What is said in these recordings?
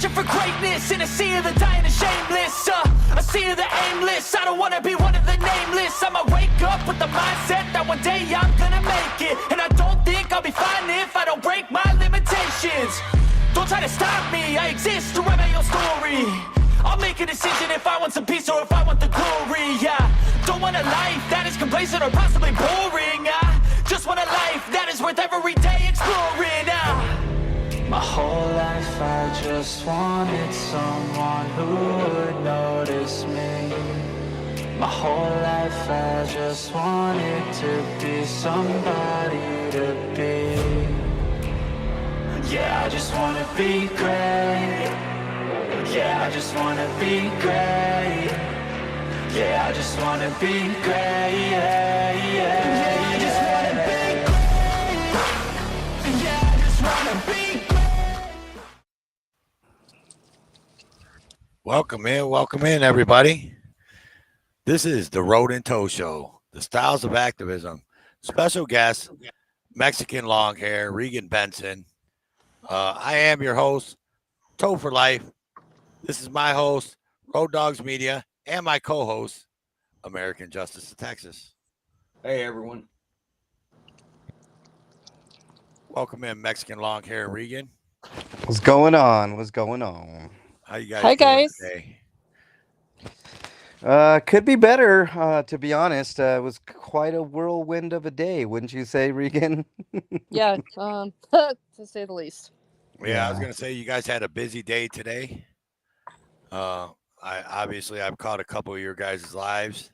searching for greatness in a sea of the dying and shameless. A sea of the aimless. I don't wanna be one of the nameless. I'ma wake up with the mindset that one day I'm gonna make it. And I don't think I'll be fine if I don't break my limitations. Don't try to stop me, I exist to write my own story. I'll make a decision if I want some peace or if I want the glory. Yeah, don't want a life that is complacent or possibly boring. I just want a life that is worth every day exploring. My whole life I just wanted someone who would notice me. My whole life I just wanted to be somebody to be. Yeah, I just wanna be great. Yeah, I just wanna be great. Yeah, I just wanna be great. Yeah, yeah, I just wanna be great. Yeah, I just wanna be great. Welcome in, everybody. This is the Road and Toe Show, the Styles of Activism. Special guest, Mexican long hair, Regan Benson. I am your host, Toe for Life. This is my host, Road Dogs Media, and my co-host, American Justice of Texas. Hey, everyone. Welcome in, Mexican long hair, Regan. What's going on? What's going on? How you guys Hi, doing guys. today? Could be better, to be honest. It was quite a whirlwind of a day, wouldn't you say, Regan? Yeah, to say the least. Yeah, I was gonna say you guys had a busy day today. I've caught a couple of your guys' lives.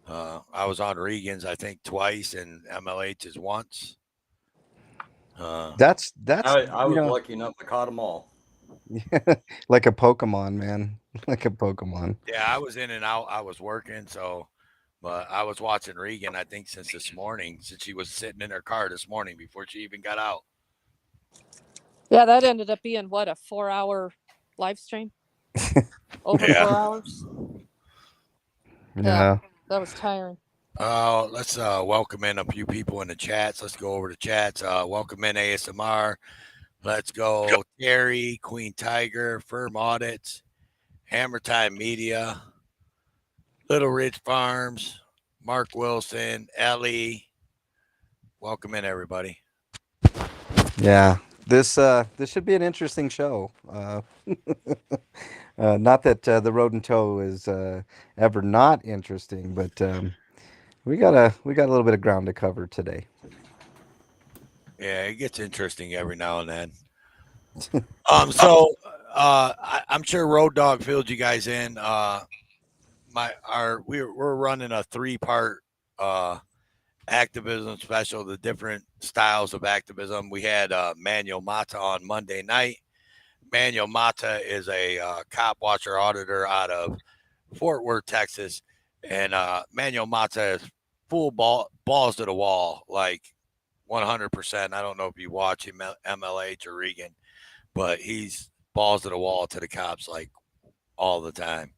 I was on Regan's, I think, twice, and MLH's once. That's I was lucky enough to caught them all. like a Pokemon, man. Like a Pokemon. Yeah, I was in and out. I was working, but I was watching Regan, I think, since this morning, since she was sitting in her car this morning before she even got out. Yeah, that ended up being what, a 4-hour live stream? Over 4 hours. Yeah. That was tiring. Let's welcome in a few people in the chats. Let's go over the chats. Welcome in ASMR. Let's go Terry, Queen Tiger, Firm Audits, Hammer Time Media, Little Ridge Farms, Mark Wilson, Ellie. Welcome in, everybody. Yeah. This should be an interesting show. Not that the Road and Toe is ever not interesting, but we got a little bit of ground to cover today. Yeah, it gets interesting every now and then. I'm sure Road Dog filled you guys in. We're running a 3-part activism special, the different styles of activism. We had Manuel Mata on Monday night. Manuel Mata is a cop watcher auditor out of Fort Worth, Texas, and Manuel Mata is full balls to the wall, like 100%. I don't know if you watch him, MLH or Regan, but he's balls to the wall to the cops like all the time.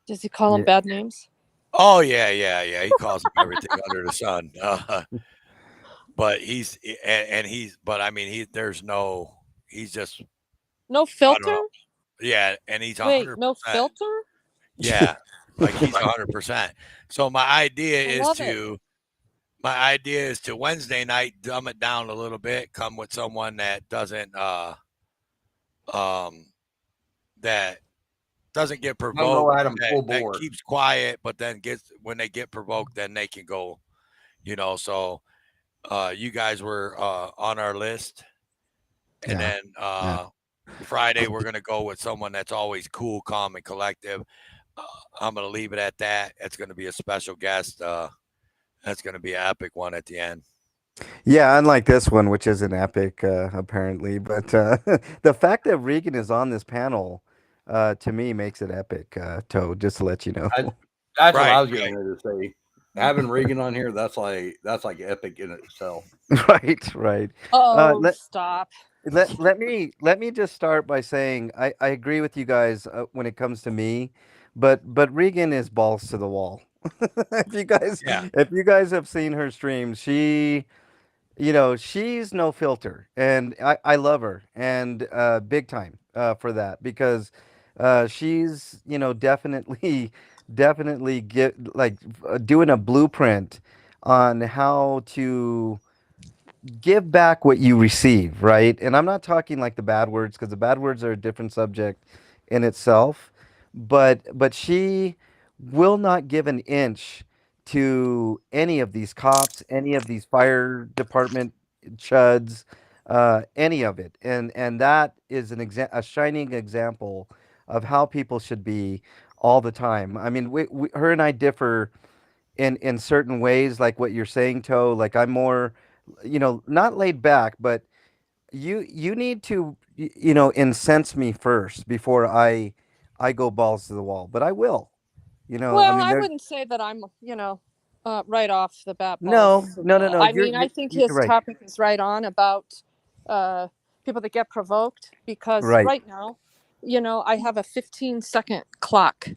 Does he call them bad names? Oh yeah. He calls them everything under the sun. But he's just no filter. Yeah, and he's 100%. Wait, no filter. Yeah, like he's 100%. So my idea is to Wednesday night dumb it down a little bit. Come with someone that doesn't get provoked, that keeps quiet, but then when they get provoked, then they can go, so you guys were on our list. And then Friday, we're going to go with someone that's always cool, calm, and collective. I'm going to leave it at that. It's going to be a special guest. That's going to be an epic one at the end. Yeah, unlike this one, which isn't epic, apparently. But the fact that Regan is on this panel, to me, makes it epic, Toad, just to let you know. That's what I was getting ready to say. Having Regan on here, that's like epic in itself. Right. Stop. Let me just start by saying I agree with you guys when it comes to me, but Regan is balls to the wall. If you guys have seen her stream, she's no filter, and I love her, and big time. for that because she's definitely get like doing a blueprint on how to give back what you receive, right? And I'm not talking like the bad words because the bad words are a different subject in itself, but she will not give an inch to any of these cops, any of these fire department chuds, any of it. And that is a shining example of how people should be all the time. I mean, her and I differ in certain ways, like what you're saying, Toe. Like I'm more, not laid back, but you need to incense me first before I go balls to the wall. But I will. I Well, mean, I there's wouldn't say that I'm, right off the bat no, balls to the no, no, wall. no. I mean, I think You're his right, topic is right on about uh, people that get provoked because right. right now, I have a 15-second clock.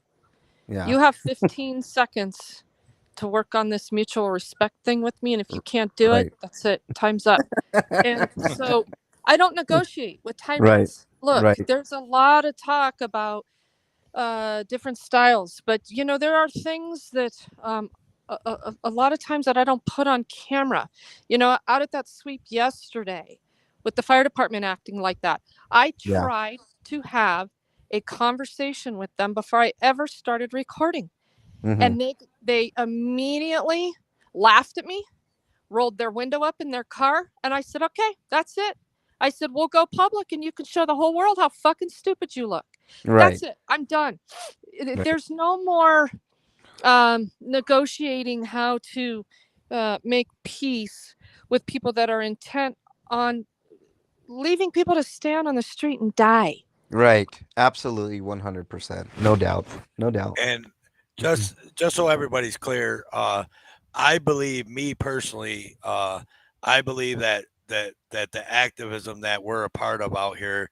Yeah, You have 15 seconds to work on this mutual respect thing with me. And if you can't do it, right, that's it. Time's up. And so I don't negotiate with right, tyrants. Look, right. there's a lot of talk about different styles, but there are things that a lot of times that I don't put on camera. Out at that sweep yesterday with the fire department acting like that, I Yeah. tried to have a conversation with them before I ever started recording, Hmm. and they immediately laughed at me, rolled their window up in their car, and I said, okay, that's it. I said, we'll go public and you can show the whole world how fucking stupid you look. Right, That's it. I'm done. right, There's no more negotiating how to make peace with people that are intent on leaving people to stand on the street and die. right. Absolutely, 100%. No doubt, no doubt. And just so everybody's clear, I believe, me personally, I believe that the activism that we're a part of out here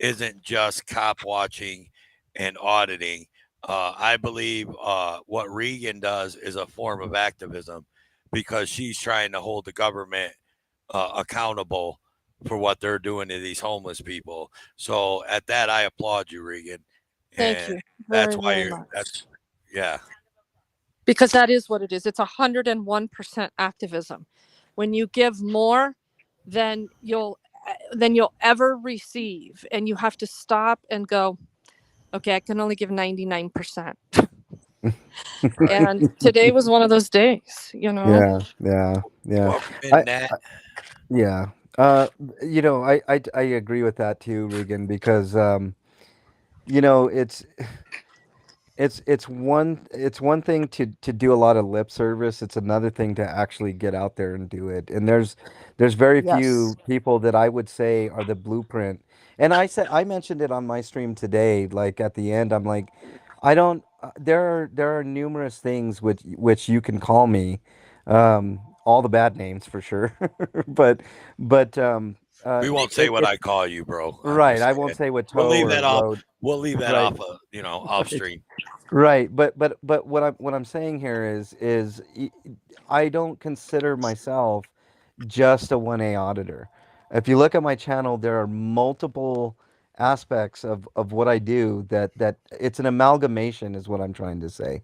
isn't just cop watching and auditing. I believe what Regan does is a form of activism because she's trying to hold the government accountable for what they're doing to these homeless people. So at that, I applaud you, Regan, Thank and you that's very, why very you're. much. That's yeah. Because that is what it is. It's 101% activism. When you give more than you'll ever receive, and you have to stop and go, okay, I can only give 99%. And today was one of those days. Yeah, yeah, yeah. Welcome I, in, Nat. yeah. I agree with that too, Regan, because you know, it's one thing to do a lot of lip service. It's another thing to actually get out there and do it. And there's very Yes. few people that I would say are the blueprint. And I mentioned it on my stream today. Like at the end, I'm like, I don't. There are numerous things which you can call me, all the bad names for sure. but but We won't say it, what it I call you, bro. I'm right. just I won't saying. say what We'll toe leave or that off. road. We'll leave that Right. off of off stream. Right, but what I'm saying here is I don't consider myself just a 1A auditor. If you look at my channel, there are multiple aspects of what I do that it's an amalgamation is what I'm trying to say.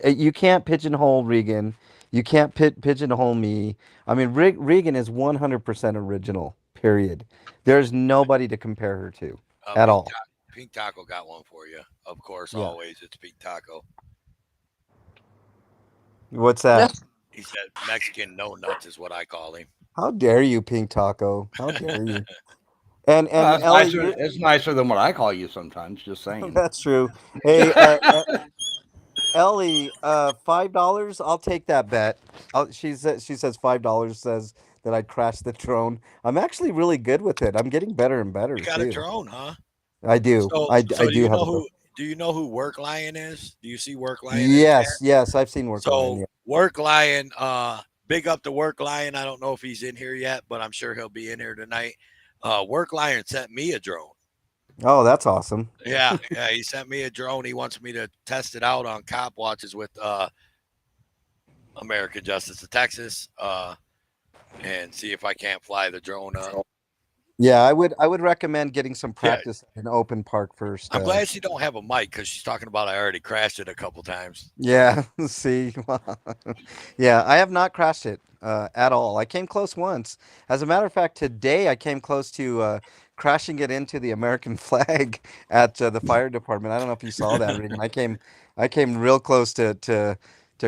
You can't pigeonhole Regan, you can't pigeonhole me. I mean, Regan is 100% original. Period. There's nobody to compare her to at all. Pink Taco got one for you. Of course, Yeah. always it's Pink Taco. What's Yeah. that? He said Mexican no nuts is what I call him. How dare you, Pink Taco? How dare you? And That's Ellie, nicer. It's nicer than what I call you sometimes. Just saying. that's true. Hey, Ellie, $5. I'll take that bet. She says $5 says that I'd crash the drone. I'm actually really good with it. I'm getting better and better You got a too. drone, huh? I do. So I do do you have know a drone. who Work Lion is? Do you see Work Lion in the chat? Yes, yes, I've seen Work Lion. So Yeah. Work Lion, big up to Work Lion. I don't know if he's in here yet, but I'm sure he'll be in here tonight. Work Lion sent me a drone. Oh, that's awesome. Yeah, he sent me a drone. He wants me to test it out on cop watches with American Justice of Texas, and see if I can't fly the drone Yeah, I would recommend getting some Yeah. practice in an open park first. I'm glad she don't have a mic because she's talking about I already crashed it a couple times. Yeah, see, yeah, I have not crashed it at all. I came close once. As a matter of fact, today I came close to crashing it into the American flag at the fire department. I don't know if you saw that, Regan. I came real close to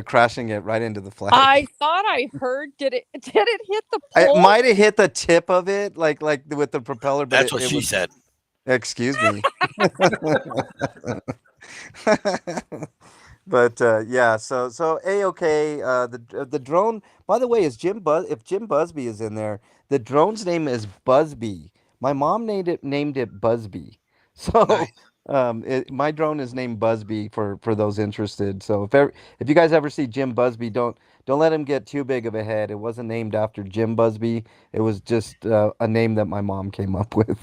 crashing it right into the flag. I thought I heard. Did it hit the It pole? might have hit the tip of it, like with the propeller, but That's what it she was. said. Excuse me. But yeah, so a-okay. The drone. By the way, is if Jim Busby is in there, the drone's name is Busby. My mom named it Busby. So Nice. my drone is named Busby for those interested. So if you guys ever see Jim Busby, don't let him get too big of a head. It wasn't named after Jim Busby. It was just a name that my mom came up with.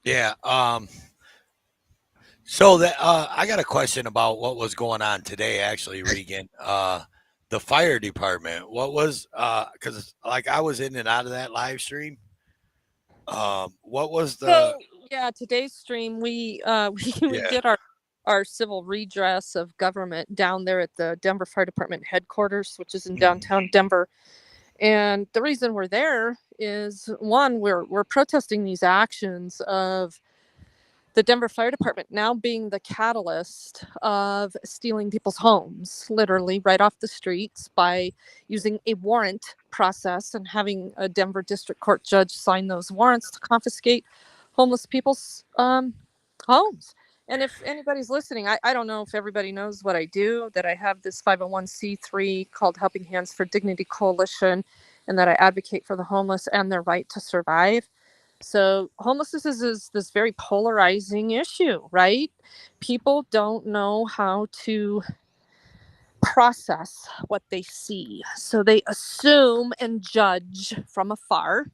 Yeah. So that I got a question about what was going on today, actually, Regan. The fire department. What was because like I was in and out of that live stream. What was the So yeah, today's stream we we Yeah. did our civil redress of government down there at the Denver Fire Department headquarters, which is in downtown Denver. And the reason we're there is one, we're protesting these actions of the Denver Fire Department now being the catalyst of stealing people's homes, literally right off the streets, by using a warrant process and having a Denver District Court judge sign those warrants to confiscate homeless people's homes. And if anybody's listening, I don't know if everybody knows what I do, that I have this 501c3 called Helping Hands for Dignity Coalition, and that I advocate for the homeless and their right to survive. So homelessness is this very polarizing issue, right? People don't know how to process what they see. So they assume and judge from afar.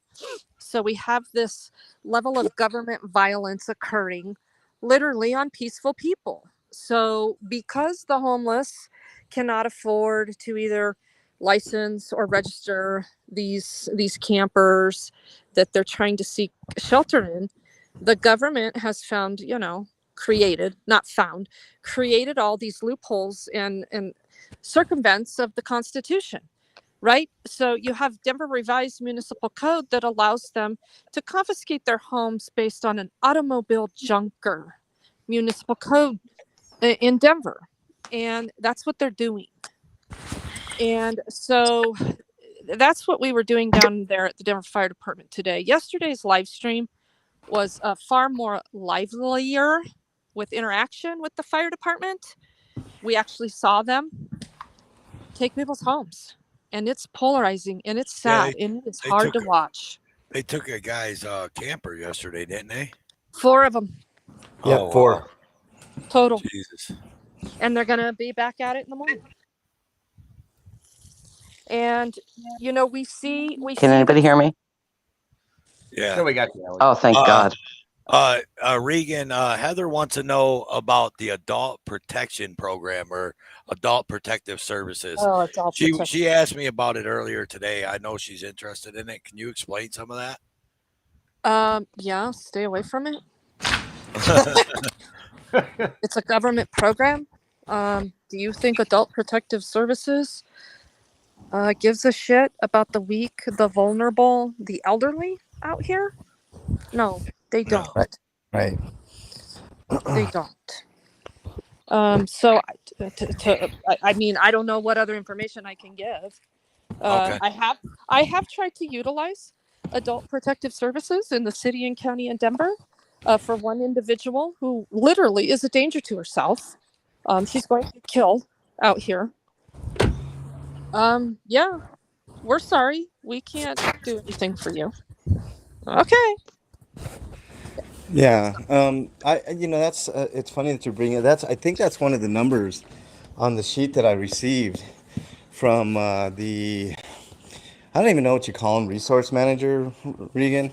So we have this level of government violence occurring literally on peaceful people. So because the homeless cannot afford to either license or register these campers that they're trying to seek shelter in, the government has found, created all these loopholes and circumvents of the Constitution. Right? So you have Denver Revised Municipal Code that allows them to confiscate their homes based on an automobile junker municipal code in Denver. And that's what they're doing. And so that's what we were doing down there at the Denver Fire Department today. Yesterday's live stream was far more livelier with interaction with the fire department. We actually saw them take people's homes. And it's polarizing and it's sad and it's hard to watch. They took a guy's camper yesterday, didn't they? 4 of them. Yeah, 4. Wow. Total. Jesus. And they're going to be back at it in the morning. And, we see. Can anybody hear me? Yeah. So we got you, Alex. Oh, thank God. Regan, Heather wants to know about the Adult Protection Program or Adult Protective Services. Oh, adult protection. She asked me about it earlier today. I know she's interested in it. Can you explain some of that? Yeah, stay away from it. It's a government program. Do you think Adult Protective Services gives a shit about the weak, the vulnerable, the elderly out here? No, they don't. Right. They don't. So I mean, I don't know what other information I can give. Okay. I have tried to utilize Adult Protective Services in the city and county in Denver for one individual who literally is a danger to herself. She's going to be killed out here. Yeah, we're sorry. We can't do anything for you. Okay. Yeah. That's it's funny that you bring it. I think that's one of the numbers on the sheet that I received from I don't even know what you call him, resource manager, Regan.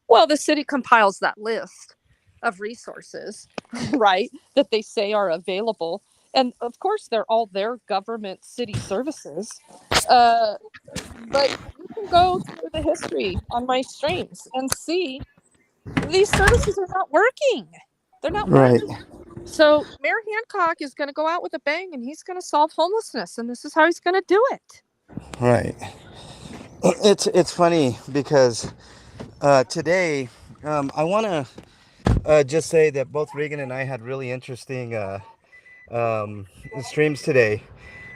Well, the city compiles that list of resources, right, that they say are available And of course, they're all their government city services. But you can go through the history on my streams and see these services are not working. They're not Right. working. So Mayor Hancock is going to go out with a bang, and he's going to solve homelessness, and this is how he's going to do it. Right. It's funny because today I want to just say that both Regan and I had really interesting streams today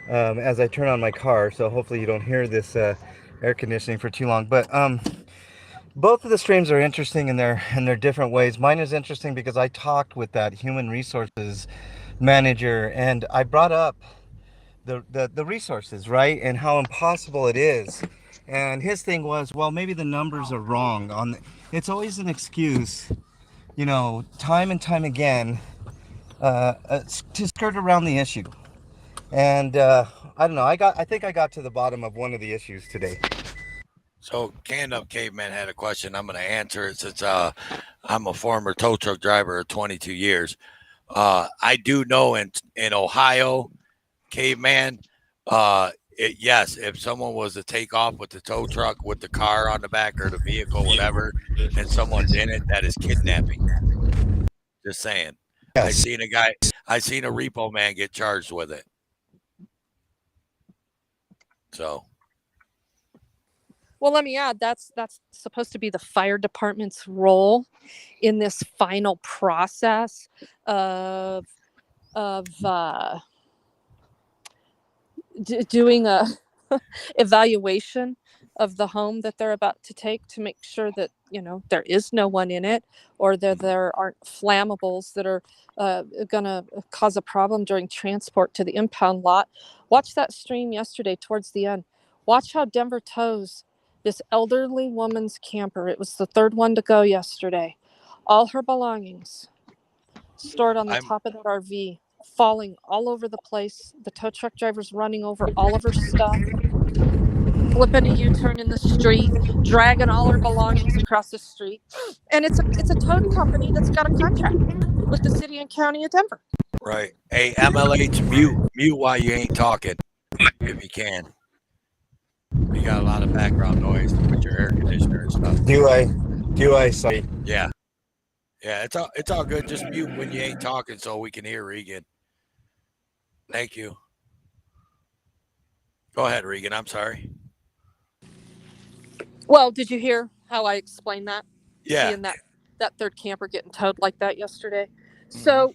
as I turn on my car. So hopefully you don't hear this air conditioning for too long. But both of the streams are interesting in their different ways. Mine is interesting because I talked with that human resources manager, and I brought up the resources, right, and how impossible it is. And his thing was, well, maybe the numbers are wrong. It's always an excuse, time and time again, to skirt around the issue. And I don't know. I think I got to the bottom of one of the issues today. So, Canned Up Caveman had a question. I'm going to answer it since I'm a former tow truck driver of 22 years. I do know in Ohio, Caveman, yes, if someone was to take off with the tow truck with the car on the back or the vehicle, whatever, and someone's in it, that is kidnapping. Just saying. Yes. I seen a repo man get charged with it. So. Well, let me add, that's supposed to be the fire department's role in this final process of doing a evaluation of the home that they're about to take to make sure that there is no one in it, or that there aren't flammables that are going to cause a problem during transport to the impound lot. Watch that stream yesterday towards the end. Watch how Denver tows this elderly woman's camper. It was the third one to go yesterday. All her belongings stored on the top of that RV, falling all over the place. The tow truck driver's running over all of her stuff, flipping a U-turn in the street, dragging all her belongings across the street. And it's a towing company that's got a contract with the city and county of Denver. Right. Hey, MLH, mute while you ain't talking, if you can. You got a lot of background noise with your air conditioner and stuff. Do I? Sorry. Yeah. Yeah, it's all good. Just mute when you ain't talking so we can hear Regan. Thank you. Go ahead, Regan. I'm sorry. Well, did you hear how I explained that? Yeah. Seeing that third camper getting towed like that yesterday. So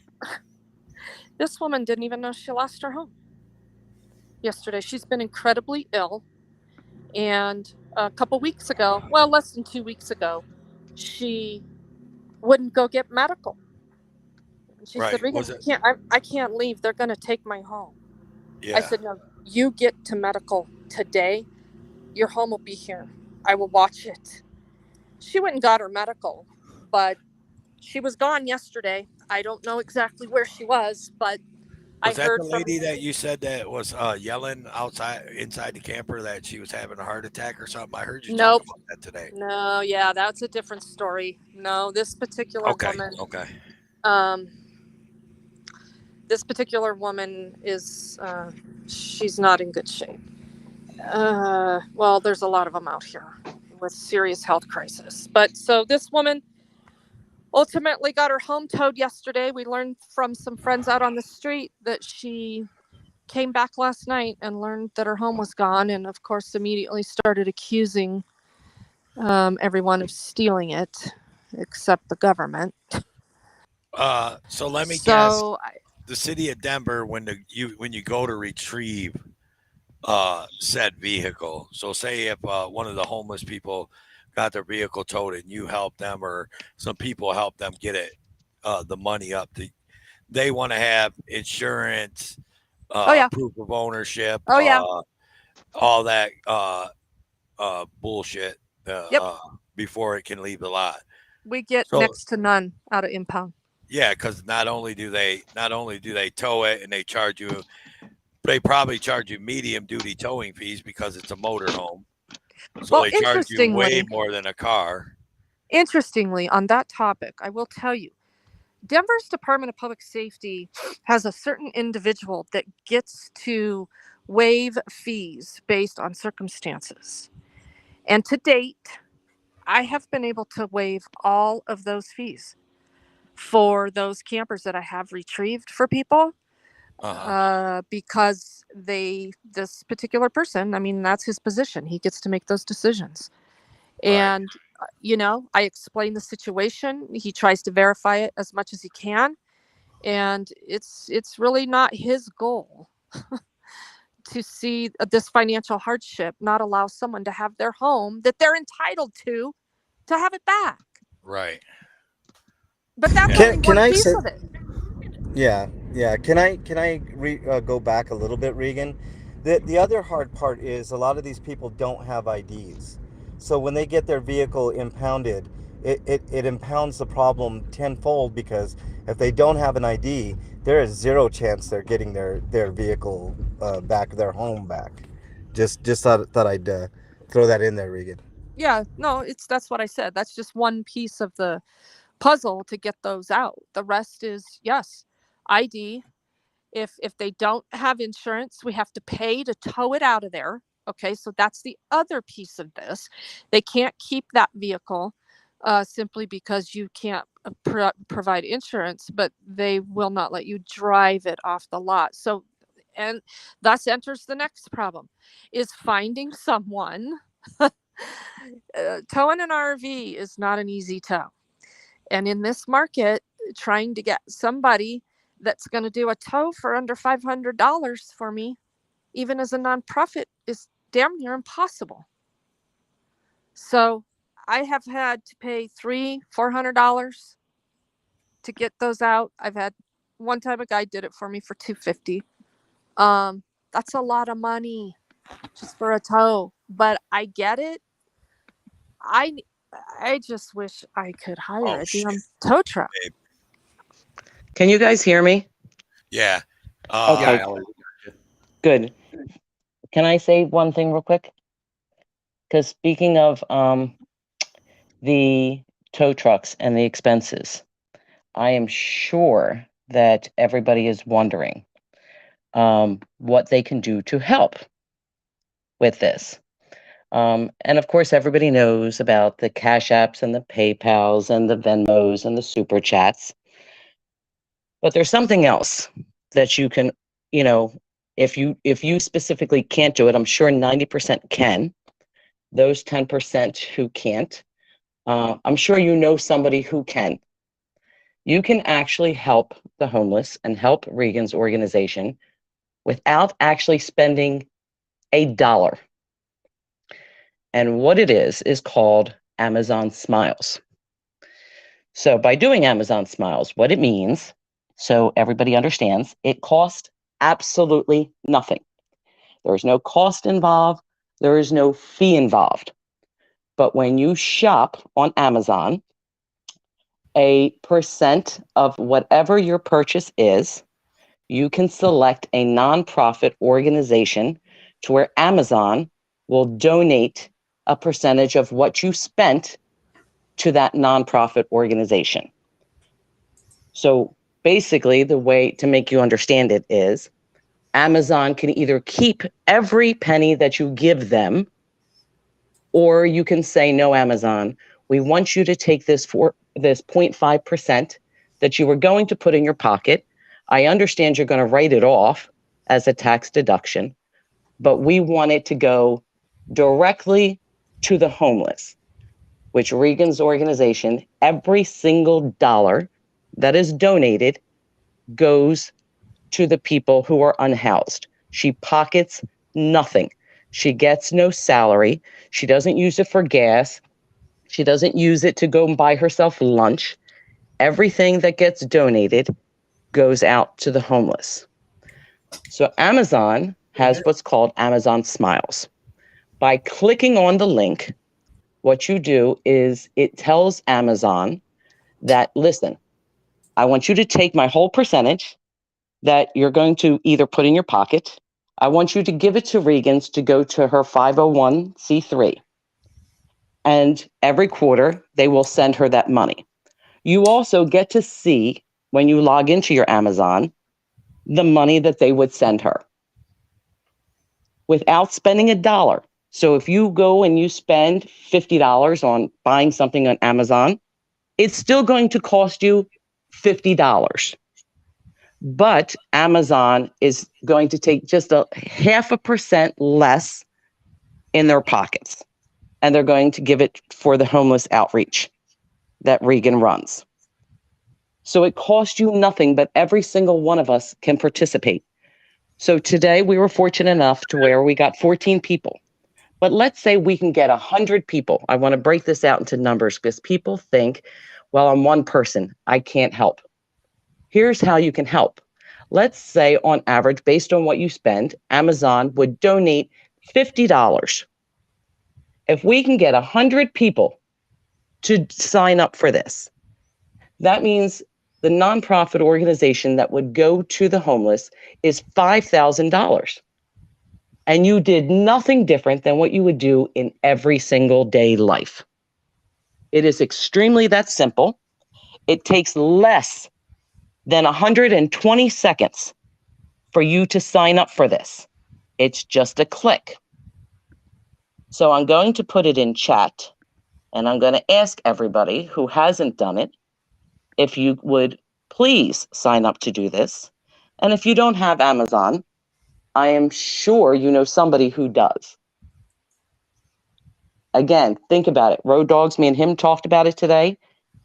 this woman didn't even know she lost her home yesterday. She's been incredibly ill. And a couple weeks ago, well, less than 2 weeks ago, she wouldn't go get medical. And she said, Regan, I can't leave. They're going to take my home. Yeah. I said, no, you get to medical today. Your home will be here. I will watch it. She went and got her medical, but she was gone yesterday. I don't know exactly where she was, but Was that the lady that you said that was yelling inside the camper that she was having a heart attack or something? I heard you talk about that today. No, yeah, that's a different story. No, this particular woman. Okay. This particular woman is, she's not in good shape. Well, there's a lot of them out here with serious health crisis. But so this woman ultimately got her home towed yesterday. We learned from some friends out on the street that she came back last night and learned that her home was gone, and of course immediately started accusing everyone of stealing it, except the government. So let me guess. The city of Denver, when you go to retrieve said vehicle, so say if one of the homeless people got their vehicle towed and you help them, or some people help them get it, the money up, they want to have insurance, proof of ownership, all that bullshit before it can leave the lot. We get next to none out of impound. Yeah, because not only do they tow it and they charge you, they probably charge you medium duty towing fees because it's a motorhome. So they charge you way more than a car. Interestingly, on that topic, I will tell you, Denver's Department of Public Safety has a certain individual that gets to waive fees based on circumstances. And to date, I have been able to waive all of those fees for those campers that I have retrieved for people. Because this particular person, I mean, that's his position. He gets to make those decisions. And, I explain the situation. He tries to verify it as much as he can. And it's really not his goal to see this financial hardship not allow someone to have their home that they're entitled to have it back. Right. But that's only one piece of it. Yeah. Can I go back a little bit, Regan? The other hard part is a lot of these people don't have IDs. So when they get their vehicle impounded, it impounds the problem tenfold, because if they don't have an ID, there is zero chance they're getting their vehicle back, their home back. Just thought I'd throw that in there, Regan. Yeah, no, that's what I said. That's just one piece of the puzzle to get those out. The rest is, yes, ID. If they don't have insurance, we have to pay to tow it out of there. Okay, so that's the other piece of this. They can't keep that vehicle simply because you can't provide insurance, but they will not let you drive it off the lot. So, and thus enters the next problem, is finding someone. Towing an RV is not an easy tow. And in this market, trying to get somebody that's going to do a tow for under $500 for me, even as a nonprofit, is damn near impossible. So I have had to pay $300-$400 to get those out. I've had one time a guy did it for me for $250. That's a lot of money just for a tow, but I get it. I just wish I could hire a damn tow truck. Can you guys hear me? Yeah. Okay. Good. Can I say one thing real quick? Because speaking of the tow trucks and the expenses, I am sure that everybody is wondering what they can do to help with this. And of course, everybody knows about the Cash Apps and the PayPals and the Venmos and the Super Chats. But there's something else that you can, if you specifically can't do it, I'm sure 90% can. Those 10% who can't, I'm sure you know somebody who can. You can actually help the homeless and help Regan's organization without actually spending $1. And what it is called Amazon Smiles. So by doing Amazon Smiles, what it means, so everybody understands, it costs absolutely nothing. There is no cost involved. There is no fee involved. But when you shop on Amazon, a percent of whatever your purchase is, you can select a nonprofit organization to where Amazon will donate a percentage of what you spent to that nonprofit organization. So basically, the way to make you understand it is Amazon can either keep every penny that you give them, or you can say, no, Amazon, we want you to take this 0.5% that you were going to put in your pocket. I understand you're going to write it off as a tax deduction, but we want it to go directly to the homeless, which Regan's organization, every single dollar that is donated goes to the people who are unhoused. She pockets nothing. She gets no salary. She doesn't use it for gas. She doesn't use it to go and buy herself lunch. Everything that gets donated goes out to the homeless. So Amazon has what's called Amazon Smiles. By clicking on the link, what you do is it tells Amazon that, listen, I want you to take my whole percentage that you're going to either put in your pocket. I want you to give it to Regan's to go to her 501c3. And every quarter, they will send her that money. You also get to see when you log into your Amazon, the money that they would send her without spending $1. So if you go and you spend $50 on buying something on Amazon, it's still going to cost you $50. But Amazon is going to take just a 0.5% less in their pockets. And they're going to give it for the homeless outreach that Regan runs. So it costs you nothing, but every single one of us can participate. So today we were fortunate enough to where we got 14 people. But let's say we can get 100 people. I want to break this out into numbers because people think, well, I'm one person, I can't help. Here's how you can help. Let's say on average, based on what you spend, Amazon would donate $50. If we can get 100 people to sign up for this, that means the nonprofit organization that would go to the homeless is $5,000. And you did nothing different than what you would do in every single day life. It is extremely that simple. It takes less than 120 seconds for you to sign up for this. It's just a click. So I'm going to put it in chat, and I'm going to ask everybody who hasn't done it if you would please sign up to do this. And if you don't have Amazon, I am sure you know somebody who does. Again, think about it. Road Dogs, me and him talked about it today.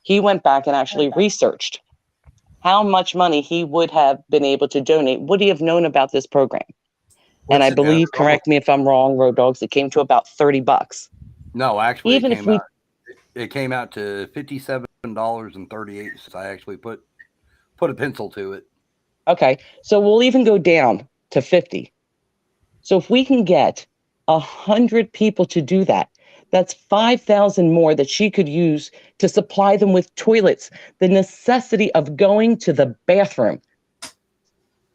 He went back and actually researched how much money he would have been able to donate, would he have known about this program. And I believe, correct me if I'm wrong, Road Dogs, it came to about $30. No, actually, Even if we, it came out to $57.38. I actually put a pencil to it. okay, so we'll even go down to 50. So if we can get 100 people to do that, that's 5,000 more that she could use to supply them with toilets, the necessity of going to the bathroom,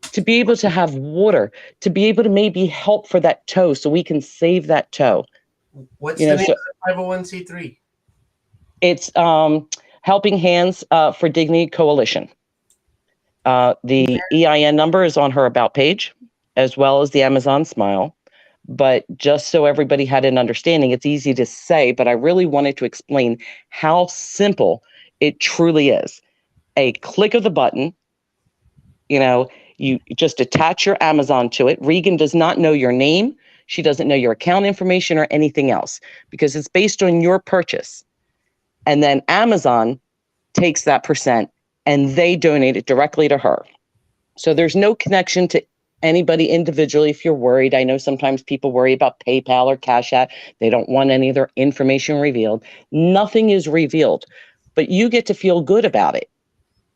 to be able to have water, to be able to maybe help for that toe so we can save that toe. What's the name of the 501c3? It's Helping Hands for Dignity Coalition. The EIN number is on her About page, as well as the Amazon Smile. But just so everybody had an understanding, it's easy to say, but I really wanted to explain how simple it truly is. A click of the button, you just attach your Amazon to it. Regan does not know your name. She doesn't know your account information or anything else because it's based on your purchase. And then Amazon takes that percent and they donate it directly to her. So there's no connection to anybody individually if you're worried. I know sometimes people worry about PayPal or Cash App. They don't want any of their information revealed. Nothing is revealed, but you get to feel good about it.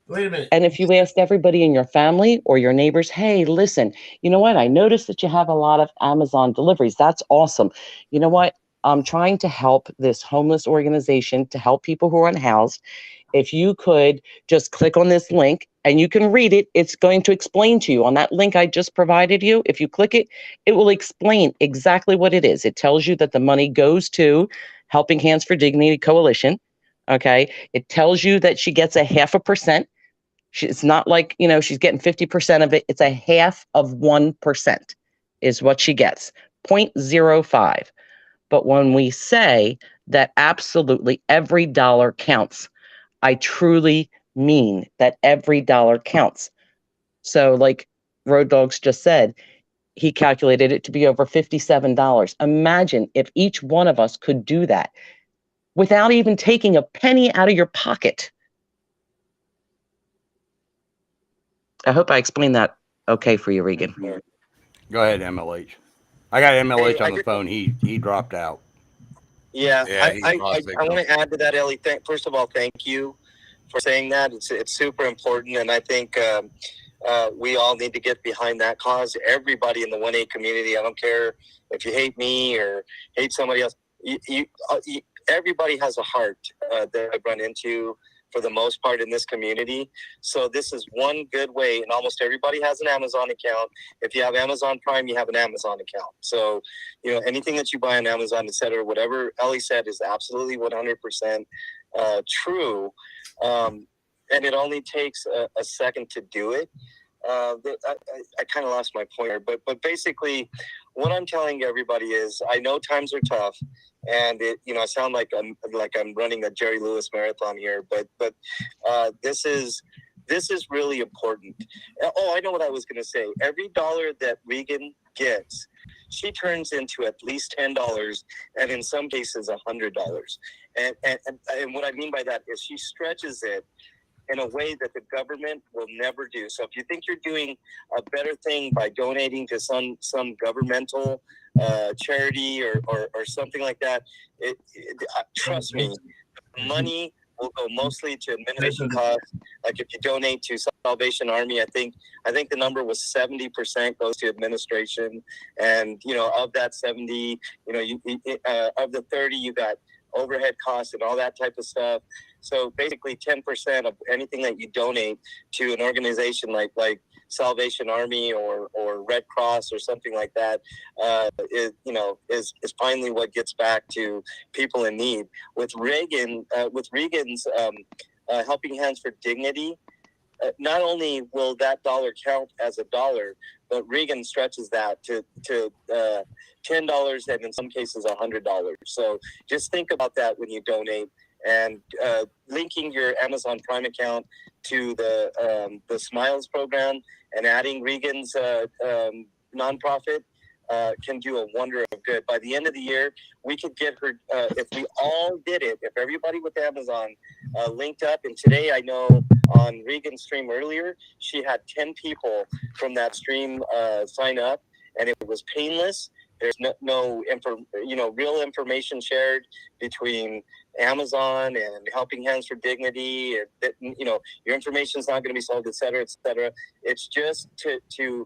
Wait a minute. And if you asked everybody in your family or your neighbors, hey, listen, you know what? I noticed that you have a lot of Amazon deliveries. That's awesome. You know what? I'm trying to help this homeless organization to help people who are unhoused. If you could just click on this link and you can read it, it's going to explain to you on that link I just provided you. If you click it, it will explain exactly what it is. It tells you that the money goes to Helping Hands for Dignity Coalition. Okay. It tells you that she gets a 0.5%. It's not like, she's getting 50% of it. It's a 0.5% is what she gets, 0.05. But when we say that absolutely every dollar counts, I truly mean that every dollar counts. So like Road Dogs just said, he calculated it to be over $57. Imagine if each one of us could do that without even taking a penny out of your pocket. I hope I explained that okay for you, Regan. Go ahead, MLH. I got MLH on the phone. He dropped out. Yeah, I want to add to that, Ellie. First of all, thank you for saying that. It's super important, and I think we all need to get behind that cause. Everybody in the 1A community, I don't care if you hate me or hate somebody else. Everybody has a heart that I've run into for the most part in this community. So this is one good way, and almost everybody has an Amazon account. If you have Amazon Prime, you have an Amazon account. So, anything that you buy on Amazon, et cetera, whatever Ellie said is absolutely 100% true. and it only takes a second to do it. I kind of lost my pointer, but basically, what I'm telling everybody is, I know times are tough, and I sound like I'm running a Jerry Lewis marathon here, but this is really important. Oh, I know what I was going to say. Every dollar that Regan gets, she turns into at least $10, and in some cases $100. And what I mean by that is she stretches it in a way that the government will never do. So if you think you're doing a better thing by donating to some governmental charity or something like that, trust me, money will go mostly to administration costs. Like if you donate to Salvation Army, I think the number was 70% goes to administration, and of that 70, of the 30, you got overhead costs and all that type of stuff. So basically 10% of anything that you donate to an organization like Salvation Army or Red Cross or something like that is finally what gets back to people in need. With Regan's Helping Hands for Dignity, not only will that dollar count as a dollar, but Regan stretches that to $10 and in some cases $100. So just think about that when you donate, and linking your Amazon Prime account to the Smiles program and adding Regan's nonprofit can do a wonder of good. By the end of the year, we could get her, if we all did it, if everybody with Amazon linked up, and today I know on Regan's stream earlier, she had 10 people from that stream sign up, and it was painless. There's no real information shared between Amazon and Helping Hands for Dignity. And your information is not going to be sold, et cetera, et cetera. It's just to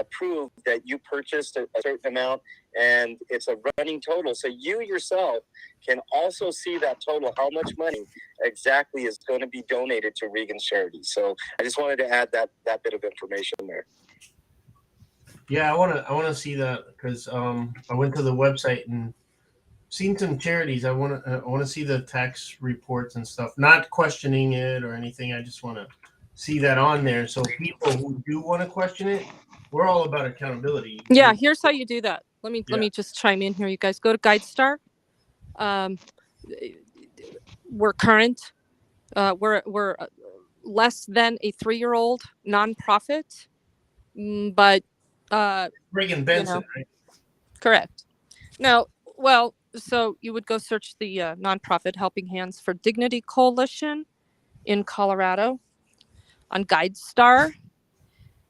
prove that you purchased a certain amount, and it's a running total. So you yourself can also see that total, how much money exactly is going to be donated to Regan's charity. So I just wanted to add that bit of information there. Yeah, I want to see that, because I went to the website and seen some charities. I want to see the tax reports and stuff. Not questioning it or anything. I just want to see that on there. So people who do want to question it, we're all about accountability. Yeah, here's how you do that. Let me just chime in here. You guys go to GuideStar. We're current. We're less than a 3-year-old nonprofit, but Regan Benson, right? Correct. Now, well, so you would go search the nonprofit Helping Hands for Dignity Coalition in Colorado on GuideStar.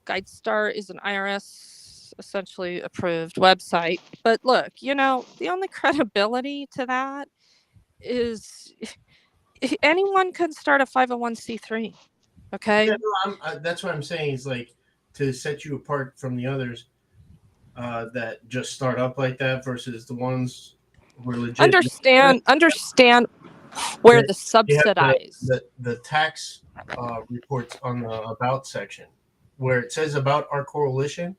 GuideStar is an IRS essentially approved website. But look, the only credibility to that is anyone can start a 501c3. Okay. Yeah, no, that's what I'm saying, is like to set you apart from the others that just start up like that versus the ones who are legit. Understand where the subsidized the tax reports on the about section, where it says about our coalition,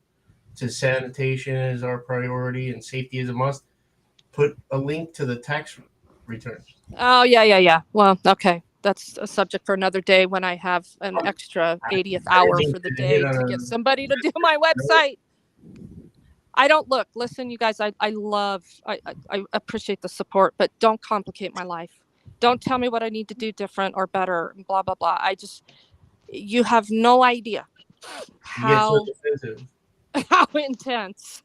it says sanitation is our priority and safety is a must. Put a link to the tax returns. Oh, yeah. Well, okay. That's a subject for another day when I have an extra 80th hour for the day to get somebody to do my website. I don't look. Listen, you guys, I appreciate the support, but don't complicate my life. Don't tell me what I need to do different or better, and blah, blah, blah. You have no idea how intense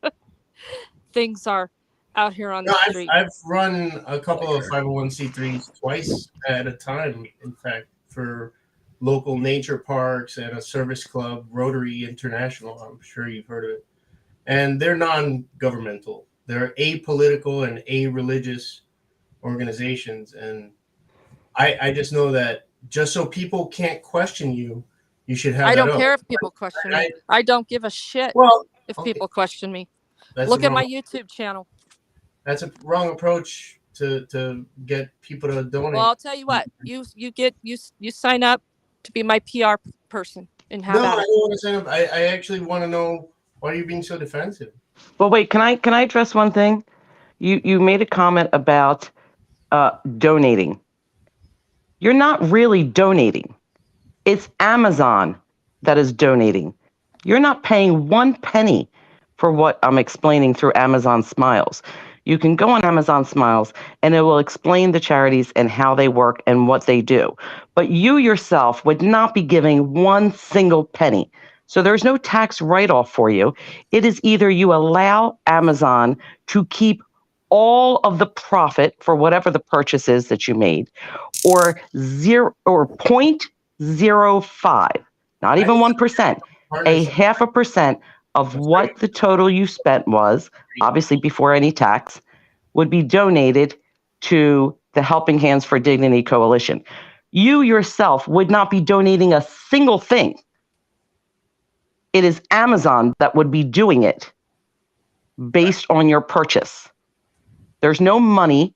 things are out here on the street. I've run a couple of 501c3s twice at a time, in fact, for local nature parks and a service club, Rotary International. I'm sure you've heard of it. And they're non-governmental. They're apolitical and a-religious organizations. And I just know that just so people can't question you, you should have I that don't up. care if people question me. I don't give a shit if people question me. Look at my YouTube channel. That's a wrong approach to get people to donate. Well, I'll tell you what. You sign up to be my PR person and have I at it. don't want to sign up. I actually want to know, why are you being so defensive? Well, wait, can I address one thing? You made a comment about donating. You're not really donating. It's Amazon that is donating. You're not paying 1 penny for what I'm explaining through Amazon Smiles. You can go on Amazon Smiles and it will explain the charities and how they work and what they do. But you yourself would not be giving 1 single penny. So there's no tax write-off for you. It is either you allow Amazon to keep all of the profit for whatever the purchase is that you made, or 0.05, not even 1%, a 0.5% of what the total you spent was, obviously before any tax, would be donated to the Helping Hands for Dignity Coalition. You yourself would not be donating a single thing. It is Amazon that would be doing it based on your purchase. There's no money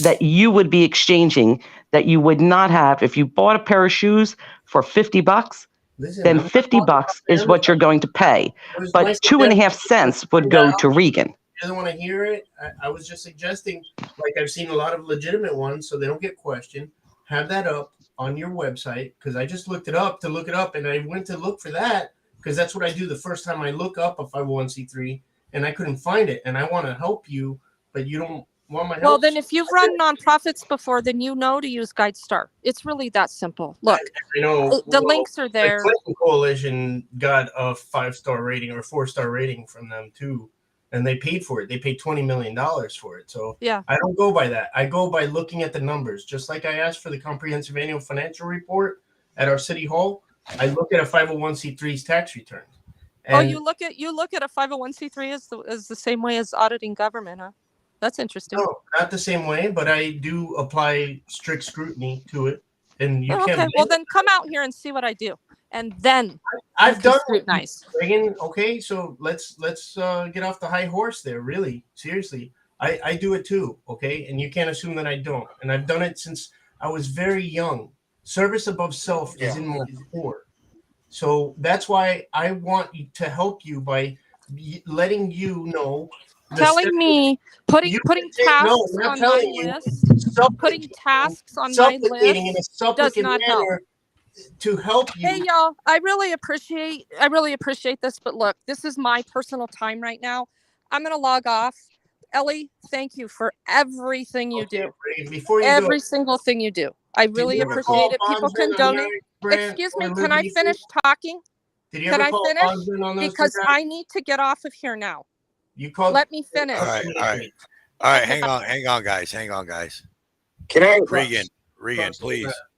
that you would be exchanging that you would not have if you bought a pair of shoes for $50. Then $50 is what you're going to pay, but 2.5 cents would go to Regan. Doesn't want to hear it. I was just suggesting, like I've seen a lot of legitimate ones, so they don't get questioned. Have that up on your website, because I just looked it up, and I went to look for that because that's what I do the first time I look up a 501c3, and I couldn't find it. And I want to help you, but you don't want my help. Well, then if you've run nonprofits before, then you know to use GuideStar. It's really that simple. Look, the links are there. The Clinton Coalition got a 5-star rating or 4-star rating from them too, and they paid for it. They paid $20 million for it. So yeah, I don't go by that. I go by looking at the numbers. Just like I asked for the comprehensive annual financial report at our city hall, I look at a 501c3's tax return. And you look at a 501c3 as the same way as auditing government, huh? That's interesting. No, not the same way, but I do apply strict scrutiny to it. And you can't. Okay, well then come out here and see what I do, and then I've done nice. Regan, okay, so let's get off the high horse there. Really, seriously, I do it too. Okay, and you can't assume that I don't. And I've done it since I was very young. Service above self is in my core. So that's why I want to help you by letting you know. Telling me, putting tasks on my list, putting tasks on my list does not help. To help you. Hey y'all, I really appreciate this, but look, this is my personal time right now. I'm gonna log off. Ellie, thank you for everything you do. Before you every single thing you do. I really appreciate it. People can donate. Excuse me, can I finish talking? Can I finish? Because I need to get off of here now. Let me finish. All right. Hang on, guys. Can I? Regan,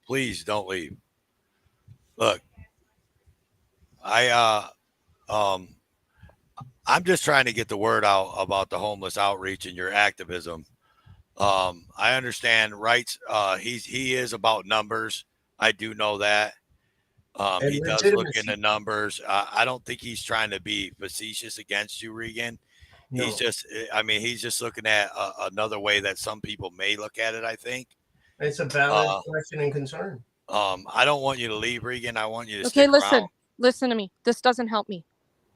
please don't leave. Look, I'm just trying to get the word out about the homeless outreach and your activism. I understand rights. He is about numbers. I do know that. He does look into numbers. I don't think he's trying to be facetious against you, Regan. No. He's just looking at another way that some people may look at it, I think. It's a valid question and concern. I don't want you to leave, Regan. I want you to stick listen. around. Listen to me. This doesn't help me.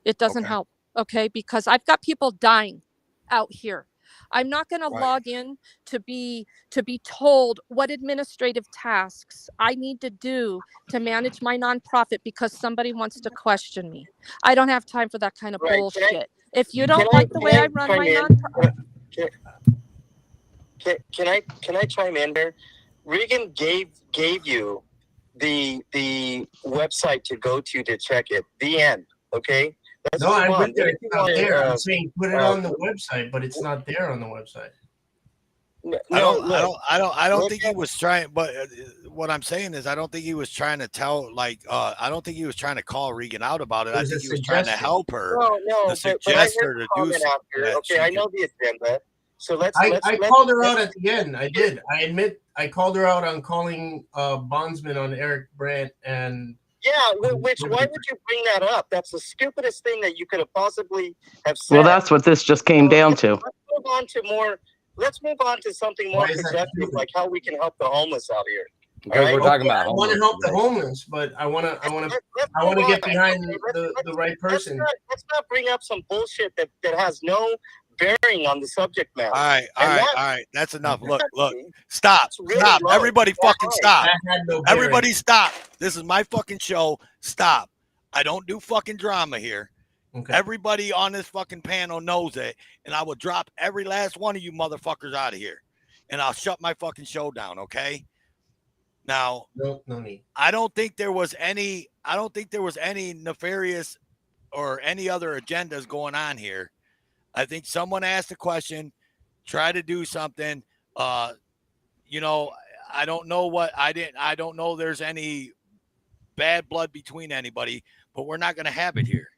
It doesn't help. Okay, because I've got people dying out here. I'm not going to log in to be told what administrative tasks I need to do to manage my nonprofit because somebody wants to question me. I don't have time for that kind of bullshit. If you don't like the way I run my nonprofit, can I chime in there? Regan gave you the website to go to check it. The end. Okay. No, I went there. It's not there. I'm saying put it on the website, but it's not there on the website. I don't think he was trying. But what I'm saying is, I don't think he was trying to I don't think he was trying to call Regan out about it. I think he was trying to help her. No, suggest her to do something. Okay, I know the agenda. So let's. I called her out at the end. I did. I admit I called her out on calling bondsman on Eric Brandt and. Yeah, why would you bring that up? That's the stupidest thing that you could have possibly have said. Well, that's what this just came down to. Let's move on to something more productive, like how we can help the homeless out here. Because we're talking about homeless. I want to help the homeless, but I want to get behind the right person. Let's not bring up some bullshit that has no bearing on the subject matter. All right. That's enough. Look. Stop. Really Stop. low. Everybody fucking stop. That had no bearing. Everybody stop. This is my fucking show. Stop. I don't do fucking drama here. Okay. Everybody on this fucking panel knows it, and I will drop every last one of you motherfuckers out of here, and I'll shut my fucking show down, okay? Now, no need. I don't think there was any nefarious or any other agendas going on here. I think someone asked a question, try to do something. I don't know I don't know there's any bad blood between anybody, but we're not going to have it here.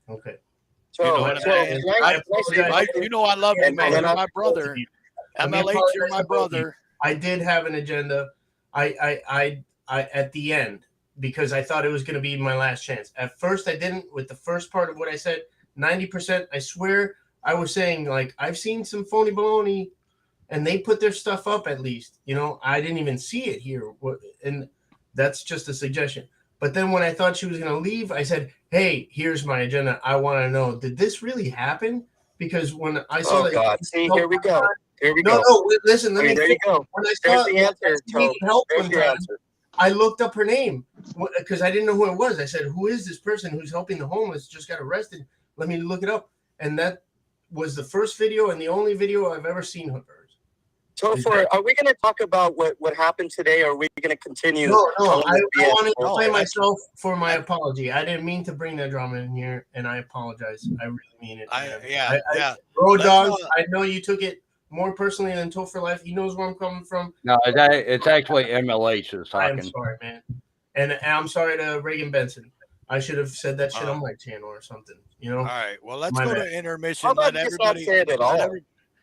Okay. So, you know what I love you, man. You're my brother. MLH, you're my brother. I did have an agenda. I at the end, because I thought it was going to be my last chance. At first, I didn't. With the first part of what I said, 90%, I swear, I was saying, like, I've seen some phony baloney, and they put their stuff up at least. I didn't even see it here, and that's just a suggestion. But then when I thought she was going to leave, I said, hey, here's my agenda. I want to know, did this really happen? Because when I saw that. God. See, here we go. Here we go. No, listen. Let me. There you go. When I saw the answer. Help one time, I looked up her name because I didn't know who it was. I said, who is this person who's helping the homeless? Just got arrested. Let me look it up. And that was the first video and the only video I've ever seen of hers. So are we going to talk about what happened today, or are we going to continue? No. I wanted to play myself for my apology. I didn't mean to bring that drama in here, and I apologize. I really mean it. Road Dogs, I know you took it more personally than Toll for Life. He knows where I'm coming from. No, it's actually MLH that's talking. I'm sorry, man. And I'm sorry to Regan Benson. I should have said that shit on my channel or something. All right. Well, let's go to intermission. How about just not say it at all?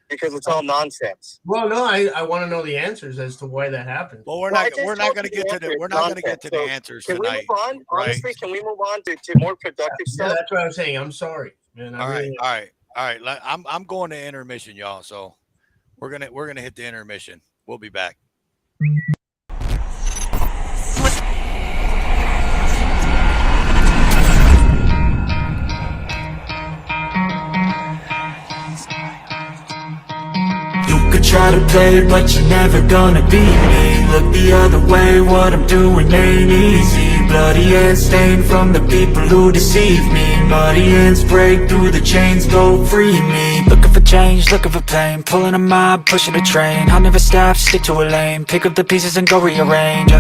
Because it's all nonsense. Well, no, I want to know the answers as to why that happened. Well, we're not going to get to the answers tonight. Can we move on? Honestly, right? Can we move on to more productive stuff? Yeah, that's what I'm saying. I'm sorry, man. All right. I'm going to intermission, y'all. So we're gonna hit the intermission. We'll be back. Try to play, but you're never gonna beat me. Look the other way, what I'm doing ain't easy. Bloody hands stained from the people who deceive me. Muddy hands break through the chains, go free me. Looking for change, looking for pain. Pulling a mob, pushing a train. I'll never stop, stick to a lane. Pick up the pieces and go rearrange.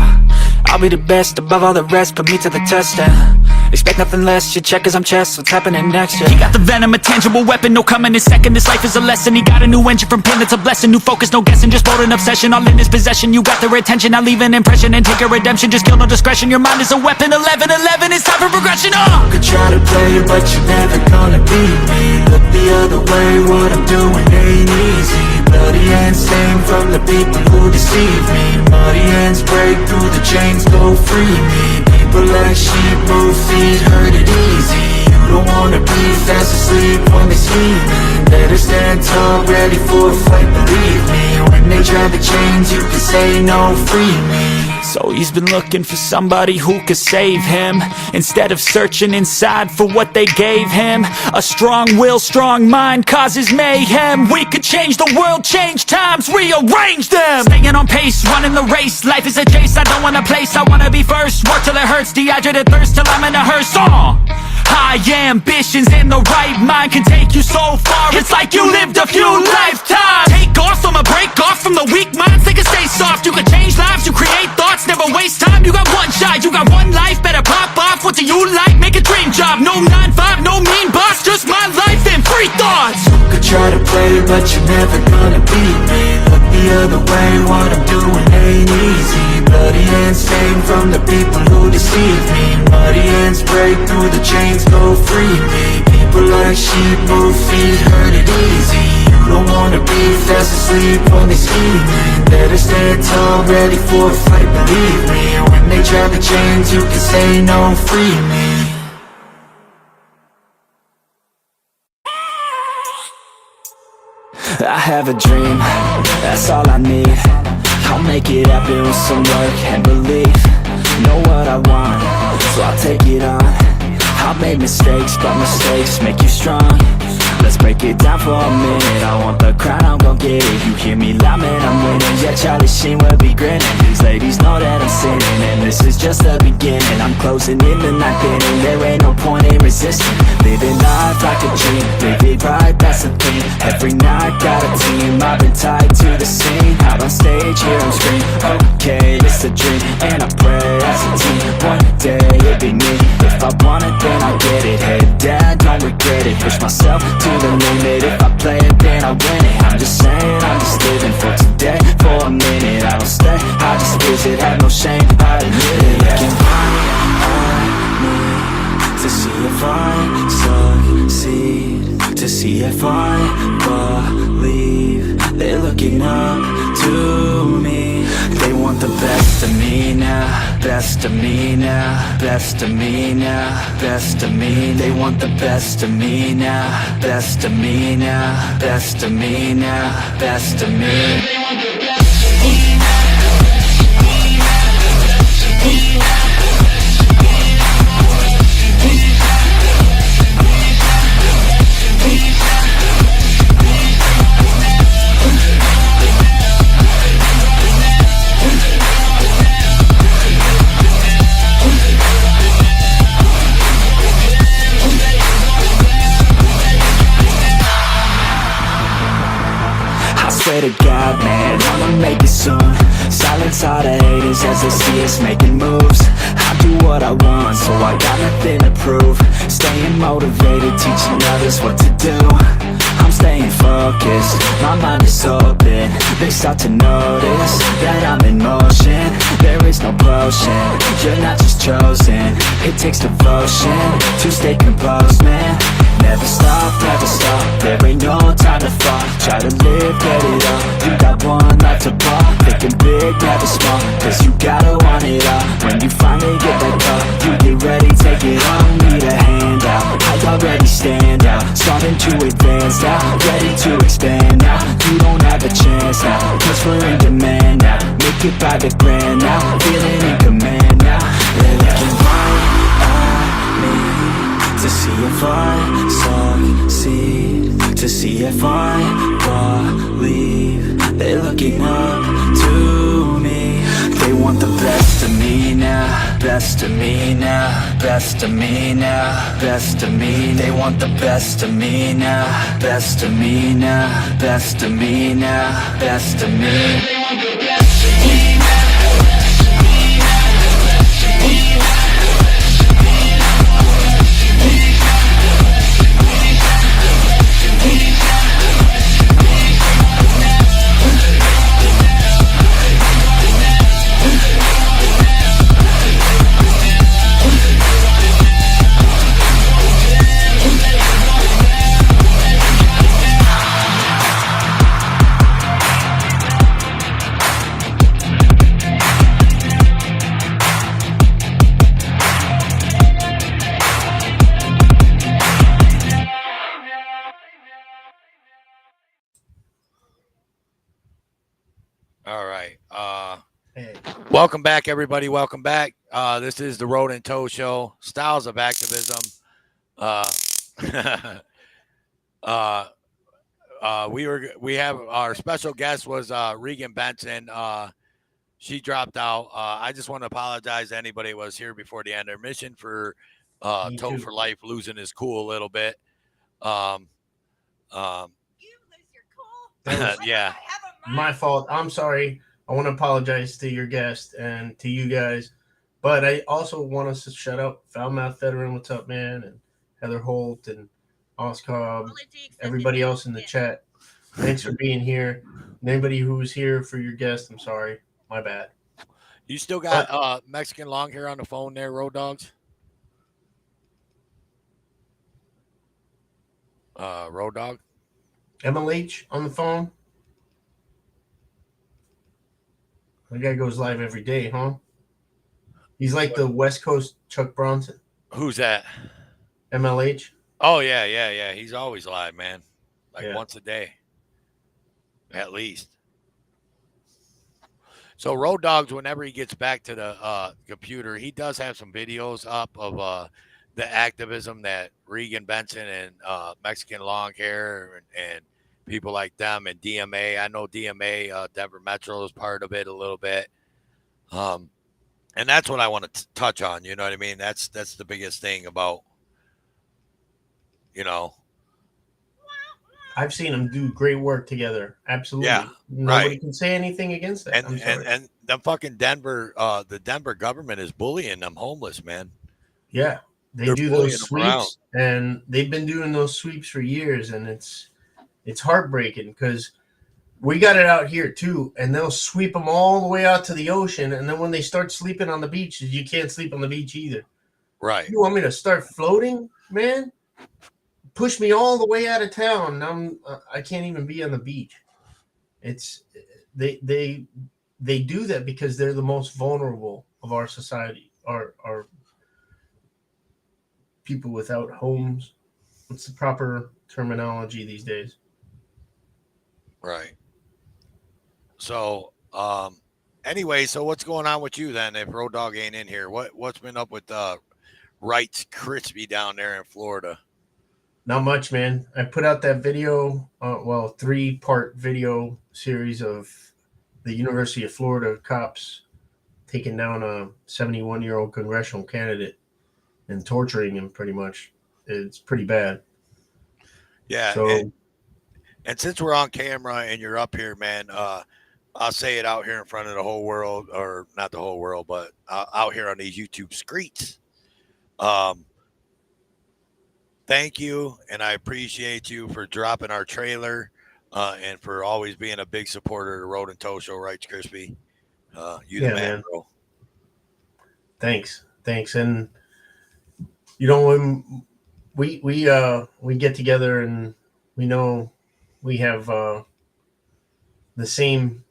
I'll be the best above all the rest, put me to the test and expect nothing less, your check is I'm chess, what's happening next, yeah. He got the venom, a tangible weapon, no coming in second. This life is a lesson, he got a new engine from pain, that's a blessing. New focus, no guessing, just bold and obsession. All in his possession, you got their attention. I'll leave an impression and take a redemption. Just kill, no discretion, your mind is a weapon. 11-11, it's time for progression, You could try to play, but you're never gonna beat me. Look the other way, what I'm doing ain't easy. Bloody hands stained from the people who deceive me. Muddy hands break through the chains, go free me. People like sheep move feet, hurt it easy. You don't wanna be fast asleep when they scheming. Better stand tall, ready for a fight, believe me. When they drag the chains, you can say no, free me. So he's been looking for somebody who could save him, instead of searching inside for what they gave him. A strong will, strong mind causes mayhem. We could change the world, change times, rearrange them. Staying on pace, running the race. Life is a chase, I don't want a place. I wanna be first, work till it hurts. Dehydrated thirst till I'm in a hearse. High ambitions in the right mind can take you so far. It's like you lived a few lifetimes. Take off, I'ma break off from the weak minds. They can stay soft, you can change lives, you create thoughts. Never waste time, you got one shot, you got one life. Better pop off, what do you like? Make a dream job, no 9-5, no mean boss. Just my life and free thoughts. You could try to play, but you're never gonna beat me. Look the other way, what I'm doing ain't easy. Bloody hands stained from the people who deceive me. Muddy hands break through the chains, go free me. People like sheep move feet, hurt it easy. You don't wanna be fast asleep when they scheming. Better stand tall, ready for a fight, believe me. When they drag the chains, you can say no, free me. I have a dream, that's all I need. I'll make it happen with some work and belief. Know what I want, so I'll take it on. I've made mistakes, but mistakes make you strong. let's break it down for a minute. I want the crown, I'm gon' get it. You hear me loud, man, I'm winning. Yeah, Charlie Sheen will be grinning. These ladies know that I'm sinning, and this is just the beginning. I'm closing in the ninth inning, there ain't no point in resisting. Living life like a dream, live it right, that's the thing. Every night, got a team, I've been tied to the scene. Out on stage, hear them scream, okay, it's a dream. And I pray as a team, one day it'll be me. If I want it, then I'll get it. Head down, don't regret it. Push myself to the limit. If I play it, then I win it. I'm just saying, I'm just living for today. For a minute, I don't stay, I just visit. Have no shame, I admit it. Looking right at me to see if I succeed, to see if I believe. They're looking up to me. They want the best of me now, best of me now, best of me now, best of me. They want the best of me now, best of me now, best of me now, best of me. They want the best of me now. Swear to God, man, I'ma make it soon. Silence all the haters as they see us making moves. I do what I want, so I got nothing to prove. Staying motivated, teaching others what to do. I'm staying focused, my mind is open. They start to notice that I'm in motion. There is no potion, you're not just chosen. It takes devotion to stay composed, man. Never stop, there ain't no time to fall. Try to live, get it up, you got one life to ball. Thinking big, never small, cause you gotta want it all. When you finally get that call, you get ready, take it on. Need a hand out, I already stand out. Starting to advance now, ready to expand now. You don't have a chance now, cause we're in demand now. Make it by the grand now, feeling in command now. They're looking right at me to see if I succeed, to see if I believe. They're looking up to me. They want the best of me now, best of me now, best of me now, best of me. They want the best of me now, best of me now, best of me now, best of me. They want the best of me now. All right. Welcome back, everybody. Welcome back. This is the Road and Toe Show, Styles of Activism. We have our special guest was Regan Benson. She dropped out. I just want to apologize to anybody who was here before the end of mission for Toe for Life losing his cool a little bit. You lose your cool? Yeah. My fault. I'm sorry. I want to apologize to your guest and to you guys. But I also want us to shout out Foulmouth Veteran, what's up, man? And Heather Holt and Oscar, everybody else in the chat. Thanks for being here. And anybody who was here for your guest, I'm sorry. My bad. You still got Mexican long hair on the phone there, Road Dogs? Road Dog? MLH on the phone? That guy goes live every day, huh? He's like the West Coast Chuck Bronson. Who's that? MLH. Oh, yeah. He's always live, man. Once a day. At least. So Road Dogs, whenever he gets back to the computer, he does have some videos up of the activism that Regan, Benson, and Mexican Long Hair and people like them and DMA. I know DMA, Denver Metro is part of it a little bit. And that's what I want to touch on. You know what I mean? That's the biggest thing about, you know. I've seen them do great work together. Absolutely. Yeah, Nobody can say anything against that. I'm sorry. And the fucking Denver, the Denver government is bullying them homeless, man. Yeah, they're do those sweeps, and they've been doing those sweeps for years, and it's heartbreaking because we got it out here too, and they'll sweep them all the way out to the ocean, and then when they start sleeping on the beach, you can't sleep on the beach either. Right. You want me to start floating, man? Push me all the way out of town. I can't even be on the beach. It's they do that because they're the most vulnerable of our society. Our people without homes. What's the proper terminology these days? Right. So, anyway, so what's going on with you then? If Road Dogg ain't in here, what's been up with Rights Crispy down there in Florida? Not much, man. I put out that video, 3-part video series of the University of Florida cops taking down a 71-year-old congressional candidate and torturing him pretty much. It's pretty bad. Yeah. So, and since we're on camera and you're up here, man, I'll say it out here in front of the whole world, or not the whole world, but out here on these YouTube streets. Thank you, and I appreciate you for dropping our trailer and for always being a big supporter of the Road and Tow Show, Rights Crispy. You the man, bro. Thanks. And you know, when we get together and we know we have the same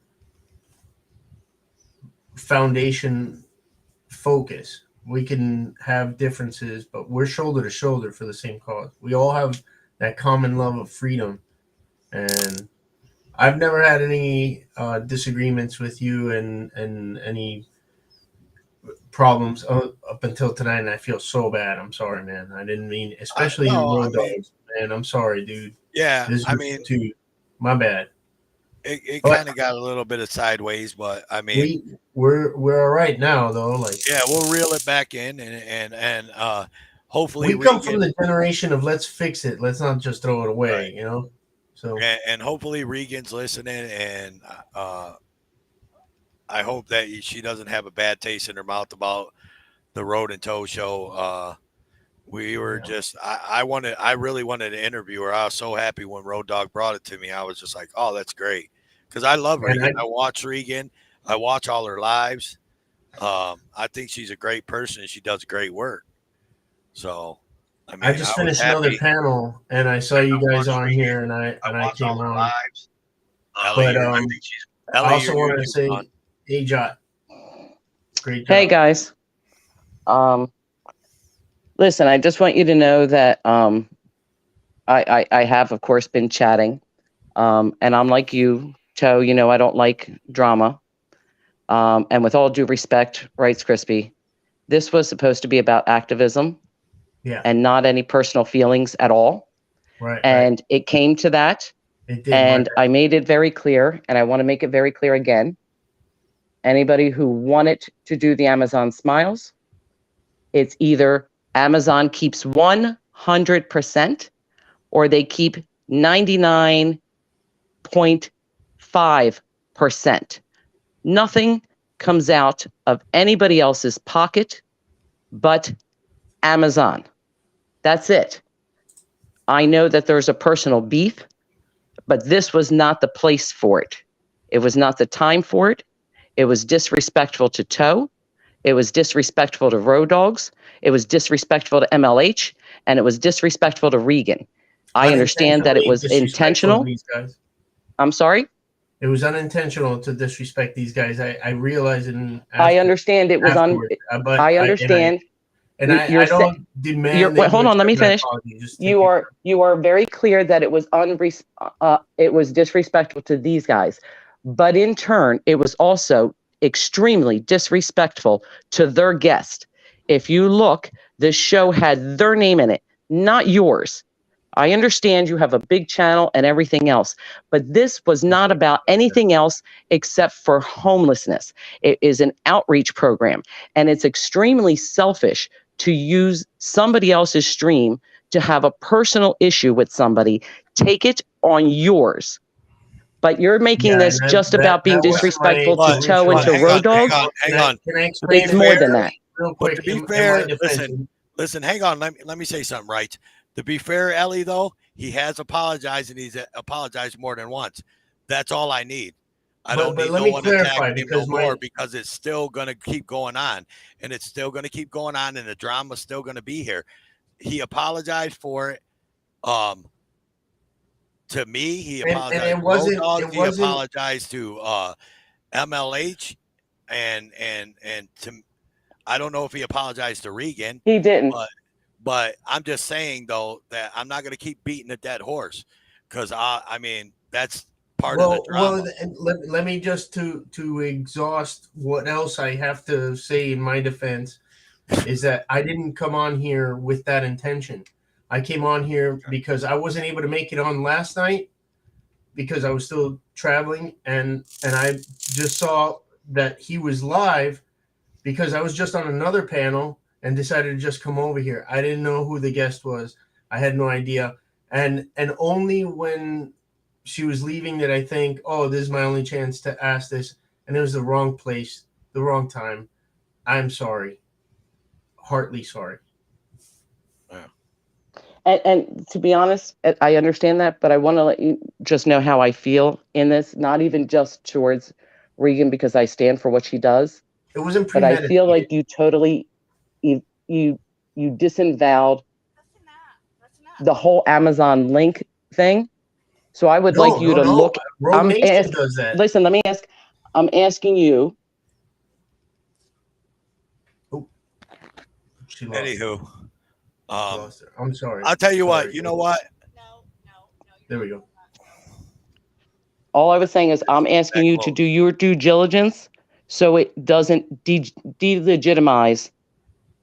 foundation focus. We can have differences, but we're shoulder to shoulder for the same cause. We all have that common love of freedom. And I've never had any disagreements with you and any problems up until tonight, and I feel so bad. I'm sorry, man. I didn't mean, especially Road Dogs, man. I'm sorry, dude. Yeah, too, my bad. It kind of got a little bit of sideways, but I mean, we're all right now, though. Like, yeah, we'll reel it back in, and hopefully we come from the generation of let's fix it. Let's not just throw it away, right. You know. So and hopefully Regan's listening, and I hope that she doesn't have a bad taste in her mouth about the Road and Tow Show. We were I really wanted to interview her. I was so happy when Road Dogg brought it to me. I was just like, oh, that's great. Because I love Regan. I watch Regan. I watch all her lives. I think she's a great person. And she does great work. So, I mean, I just finished another panel, and I saw you guys on here, and I came on. But I also wanted to say, hey, Jot, great job. Hey, guys. Listen, I just want you to know that I have, of course, been chatting, and I'm like you, Toe. You know, I don't like drama. And with all due respect, Rights Crispy, this was supposed to be about activism, and not any personal feelings at all. Right. And it came to that, it did, and I made it very clear, and I want to make it very clear again. Anybody who wanted to do the Amazon Smiles, it's either Amazon keeps 100% or they keep 99.5%. Nothing comes out of anybody else's pocket but Amazon. That's it. I know that there's a personal beef, but this was not the place for it. It was not the time for it. It was disrespectful to Toe. It was disrespectful to Road Dogs. It was disrespectful to MLH, and it was disrespectful to Regan. I understand that it was intentional. I'm sorry? It was unintentional to disrespect these guys. I realize it. I understand it was I understand. I don't demand. Hold on, let me finish. You are very clear that it was it was disrespectful to these guys, but in turn, it was also extremely disrespectful to their guest. If you look, This show had their name in it, not yours. I understand you have a big channel and everything else, but this was not about anything else except for homelessness. It is an outreach program, and it's extremely selfish to use somebody else's stream to have a personal issue with somebody. Take it on yours. But you're making Yeah, this and just that about being wasn't disrespectful my to Toe and to original Road Dog. Hang on. Can I explain It's it more real than that. real But quick? to be in my fair, defense? listen, hang on. Let me say something, right? To be fair, Ellie, though, he has apologized, and he's apologized more than once. That's all I need. I don't But need let no me one clarify, attacking him no because more, because it's still going to keep going on, and it's still going to keep going on, and the drama's still going to be here. He apologized for it. To me, he apologized it to Road wasn't Dogg. it He wasn't apologized to MLH, and to I don't know if he apologized to Regan. He didn't. But I'm just saying, though, that I'm not going to keep beating a dead horse, because I mean, that's part of the drama. let me just to exhaust what else I have to say in my defense is that I didn't come on here with that intention. I came on here because I wasn't able to make it on last night because I was still traveling, and I just saw that he was live because I was just on another panel and decided to just come over here. I didn't know who the guest was. I had no idea. And only when she was leaving did I think, oh, this is my only chance to ask this. And it was the wrong place, the wrong time. I'm sorry. Heartily sorry. And to be honest, I understand that, but I want to let you just know how I feel in this, not even just towards Regan, because I stand for what she does. It wasn't but I premeditated. feel like you totally, you disavowed the whole Amazon link thing. So I would like you to look. Rogue Nation does that. Listen, let me ask. I'm asking you. Anywho, I'm sorry. I'll tell you what. You know what? There we go. All I was saying is I'm asking you to do your due diligence so it doesn't delegitimize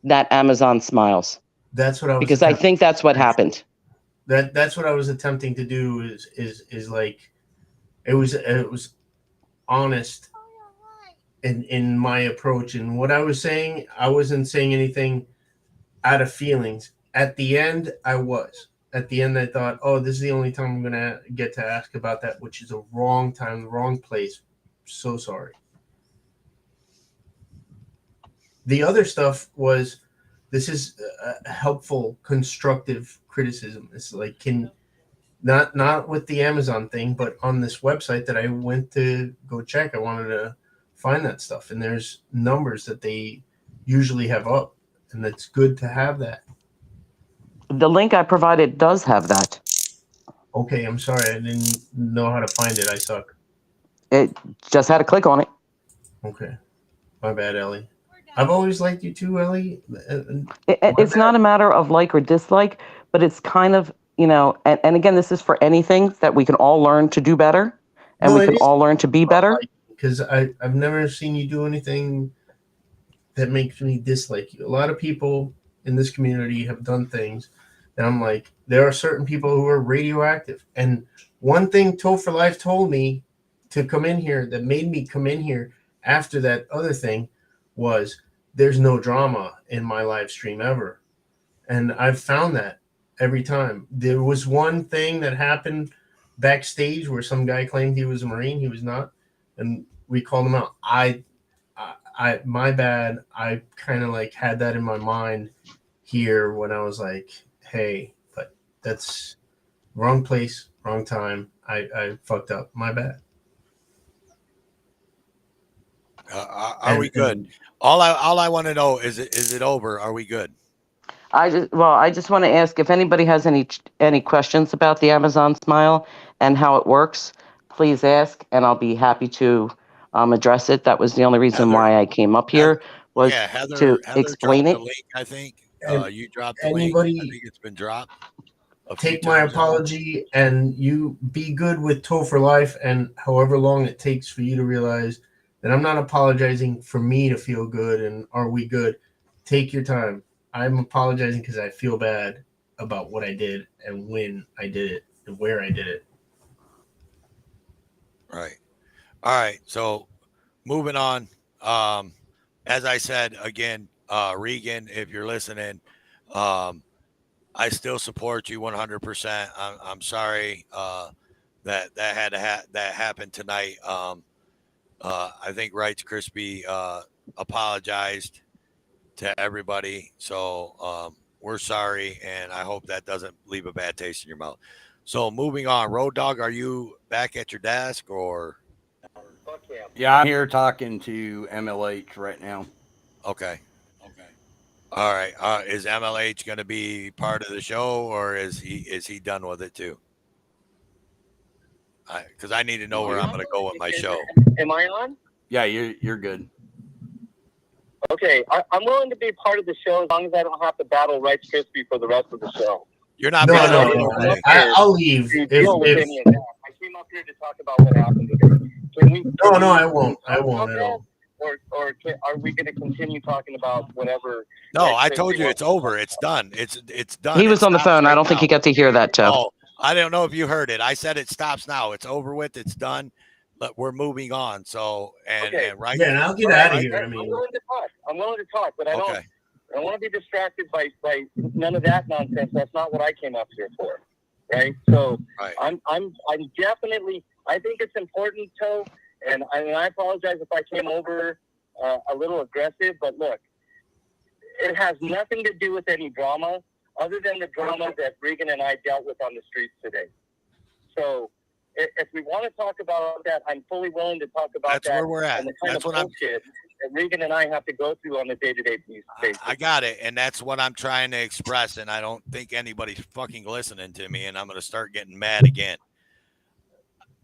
that Amazon Smiles. That's what I was, because I think that's what happened. That's what I was attempting to do is like it was honest in my approach, and what I was saying, I wasn't saying anything out of feelings. At the end, I was. At the end, I thought, oh, this is the only time I'm going to get to ask about that, which is a wrong time, wrong place. So sorry. The other stuff was, this is a helpful, constructive criticism. It's like, not with the Amazon thing, but on this website that I went to go check, I wanted to find that stuff. And there's numbers that they usually have up, and it's good to have that. The link I provided does have that. Okay, I'm sorry. I didn't know how to find it. I suck. It just had to click on it. Okay. My bad, Ellie. I've always liked you too, Ellie. It's not a matter of like or dislike, but it's kind of, and again, this is for anything that we can all learn to do better, and we can all learn to be better. Because I've never seen you do anything that makes me dislike you. A lot of people in this community have done things that I'm like, there are certain people who are radioactive. And one thing Toe for Life told me to come in here that made me come in here after that other thing was, there's no drama in my live stream ever. And I've found that every time. There was one thing that happened backstage where some guy claimed he was a Marine. He was not. And we called him out. My bad. I kind of like had that in my mind here when I was like, hey, but that's wrong place, wrong time. I fucked up. My bad. Are we good? All I want to know is it over? Are we good? I just want to ask if anybody has any questions about the Amazon Smile and how it works. Please ask, and I'll be happy to address it. That was the only reason why I came up here was to explain it. The link, I think you dropped the link. I think it's been dropped. Take my apology, and you be good with Toe for Life, and however long it takes for you to realize that I'm not apologizing for me to feel good and are we good. Take your time. I'm apologizing because I feel bad about what I did and when I did it and where I did it. Right. All right. So moving on. As I said again, Regan, if you're listening, I still support you 100%. I'm sorry that had that happened tonight. I think Rights Crispy apologized to everybody, so we're sorry, and I hope that doesn't leave a bad taste in your mouth. So moving on, Road Dog, are you back at your desk or? Yeah, I'm here talking to MLH right now. Okay. All right. Is MLH going to be part of the show, or is he done with it too? Because I need to know where I'm going to go with my show. Am I on? Yeah, you're good. Okay, I'm willing to be part of the show as long as I don't have to battle Rights Crispy for the rest of the show. You're not. No. I'll leave. I came up here to talk about what happened today. Can we? No, I won't. I won't at all. Or are we going to continue talking about whatever? No, I told you it's over. It's done. It's done. He was on the phone. I don't think he got to hear that, Joe. Oh, I don't know if you heard it. I said it stops now. It's over with. It's done. But we're moving on. So and right. Yeah, and I'll get out of here. I'm willing to talk. But I don't want to be distracted by none of that nonsense. That's not what I came up here for, right? So I'm definitely. I think it's important, Toe, and I apologize if I came over a little aggressive. But look, it has nothing to do with any drama, other than the drama that Regan and I dealt with on the streets today. So if we want to talk about that, I'm fully willing to talk about that. That's where we're at. And the kind That's of what bullshit that Regan and I have to go through on a day-to-day basis. I got it, and that's what I'm trying to express, and I don't think anybody's fucking listening to me, and I'm going to start getting mad again.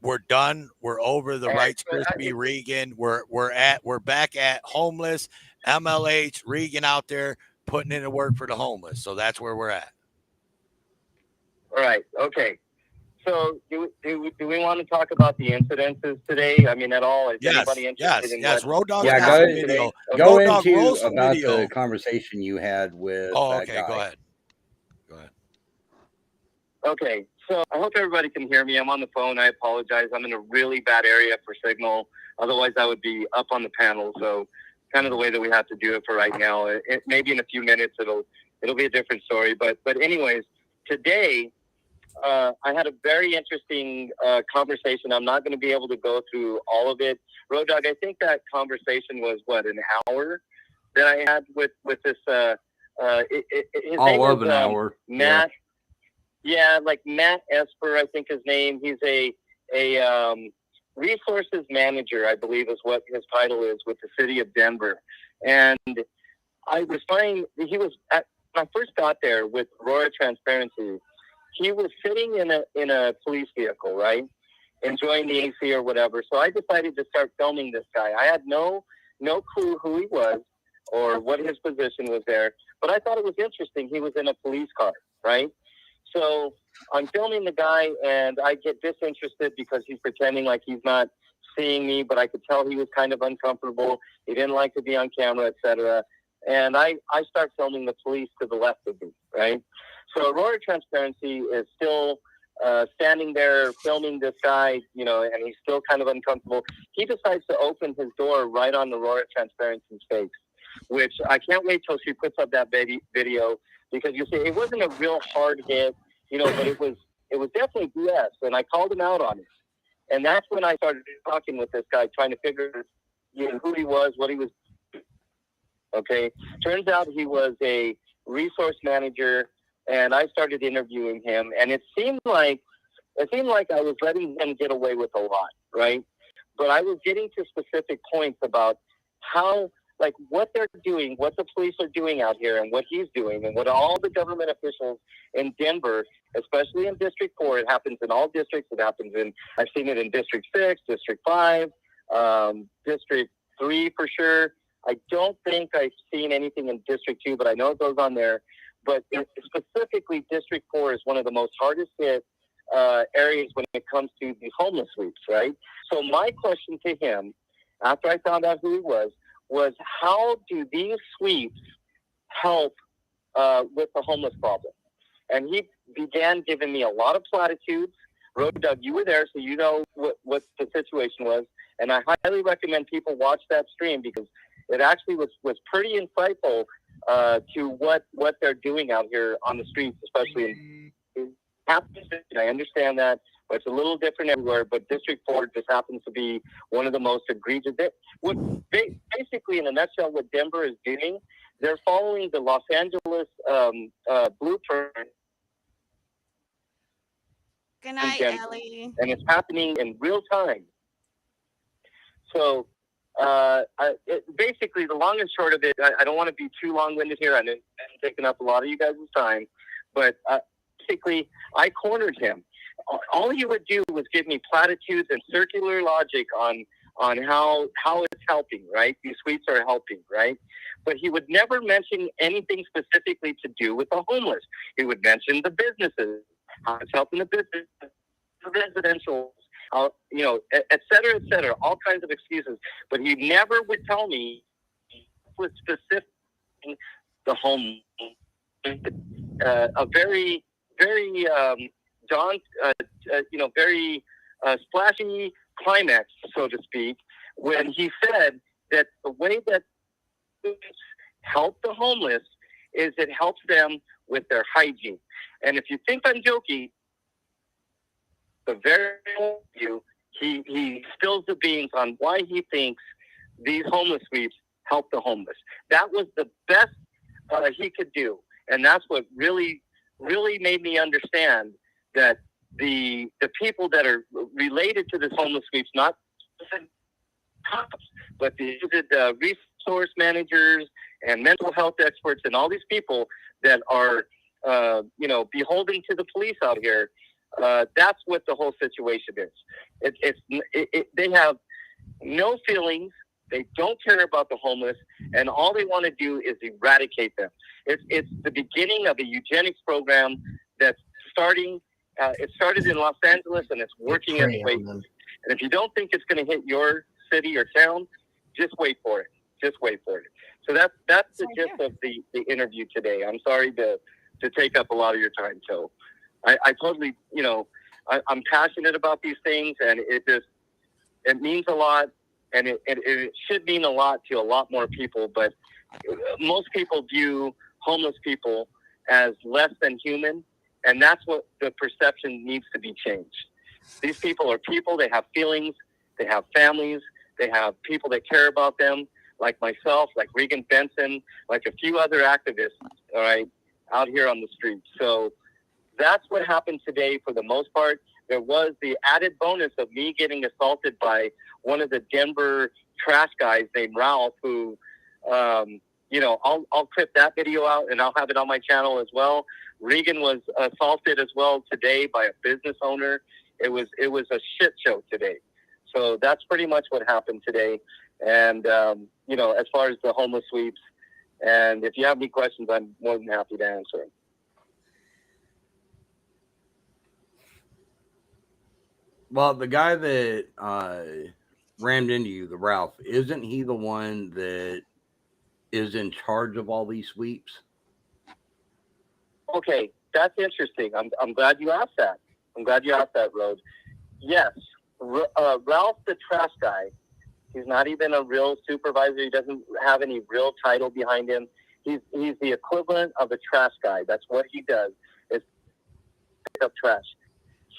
We're done. We're over the Rights Crispy Regan. We're back at homeless. MLH Regan out there putting in the work for the homeless. So that's where we're at. All right. Okay. So do we want to talk about the incidences today? I mean, at all? Is anybody interested in yes. Road Dog. Yeah, go into about the conversation you had with. Oh, okay. Go ahead. Okay. So I hope everybody can hear me. I'm on the phone. I apologize. I'm in a really bad area for signal. Otherwise, I would be up on the panel. So kind of the way that we have to do it for right now. Maybe in a few minutes, it'll be a different story. But anyways, today, I had a very interesting conversation. I'm not going to be able to go through all of it. Road Dog, I think that conversation was, an hour that I had with this. All of an hour. Matt. Yeah, like Matt Esper, I think his name. He's a resources manager, I believe is what his title is, with the city of Denver. And I was finding he was when I first got there with Aurora Transparency. He was sitting in a police vehicle, right, enjoying the AC or whatever. So I decided to start filming this guy. I had no clue who he was or what his position was there, but I thought it was interesting. He was in a police car, right? So I'm filming the guy, and I get disinterested because he's pretending like he's not seeing me, but I could tell he was kind of uncomfortable. He didn't like to be on camera, etc. And I start filming the police to the left of me, right? So Aurora Transparency is still standing there filming this guy, and he's still kind of uncomfortable. He decides to open his door right on Aurora Transparency's face, which I can't wait till she puts up that video, because you see, it wasn't a real hard hit, but it was definitely BS, and I called him out on it. And that's when I started talking with this guy, trying to figure, who he was, what he was. Okay, turns out he was a resource manager, and I started interviewing him, and it seemed like I was letting him get away with a lot, right? But I was getting to specific points about how, what they're doing, what the police are doing out here, and what he's doing, and what all the government officials in Denver, especially in District 4, it happens in all districts. It happens I've seen it in District 6, District 5, District 3 for sure. I don't think I've seen anything in District 2, but I know it goes on there. But specifically, District 4 is one of the most hardest hit areas when it comes to the homeless sweeps, right? So my question to him, after I found out who he was how do these sweeps help with the homeless problem. And he began giving me a lot of platitudes. Doug, you were there, so you know what the situation was. And I highly recommend people watch that stream because it actually was pretty insightful to what they're doing out here on the streets, especially in I understand that, but it's a little different everywhere. But District 4 just happens to be one of the most egregious. Basically, in a nutshell, what Denver is doing, they're following the Los Angeles blueprint. Good night, Ellie. And it's happening in real time. So, basically, the long and short of it, I don't want to be too long-winded here. I'm taking up a lot of you guys' time, but basically, I cornered him. All he would do was give me platitudes and circular logic on how it's helping, right? These sweeps are helping, right? But he would never mention anything specifically to do with the homeless. He would mention the businesses, how it's helping the business, the residential, et cetera, all kinds of excuses. But he never would tell me with specific the home. A very, very very splashy climax, so to speak, when he said that the way that help the homeless is it helps them with their hygiene. And if you think I'm joking, the very view, he spills the beans on why he thinks these homeless sweeps help the homeless. That was the best he could do. And that's what really, really made me understand that the people that are related to this homeless sweeps, not cops, but the resource managers and mental health experts and all these people that are, beholden to the police out here, that's what the whole situation is. They have no feelings. They don't care about the homeless, and all they want to do is eradicate them. It's the beginning of a eugenics program that's starting. It started in Los Angeles, and it's working its way. And if you don't think it's going to hit your city or town, just wait for it. Just wait for it. So that's the gist of the interview today. I'm sorry to take up a lot of your time. So I totally, I'm passionate about these things, and it means a lot, and it should mean a lot to a lot more people. But most people view homeless people as less than human, and that's what the perception needs to be changed. These people are people. They have feelings. They have families. They have people that care about them, like myself, like Regan, Benson, like a few other activists, all right, out here on the streets. So that's what happened today for the most part. There was the added bonus of me getting assaulted by one of the Denver trash guys named Ralph, who, I'll clip that video out and I'll have it on my channel as well. Regan was assaulted as well today by a business owner. It was a shit show today. So that's pretty much what happened today. And, as far as the homeless sweeps, and if you have any questions, I'm more than happy to answer them. Well, the guy that rammed into you, the Ralph, isn't he the one that is in charge of all these sweeps? Okay, that's interesting. I'm glad you asked that. Rose. Yes, Ralph, the trash guy. He's not even a real supervisor. He doesn't have any real title behind him. He's the equivalent of a trash guy. That's what he does, is pick up trash.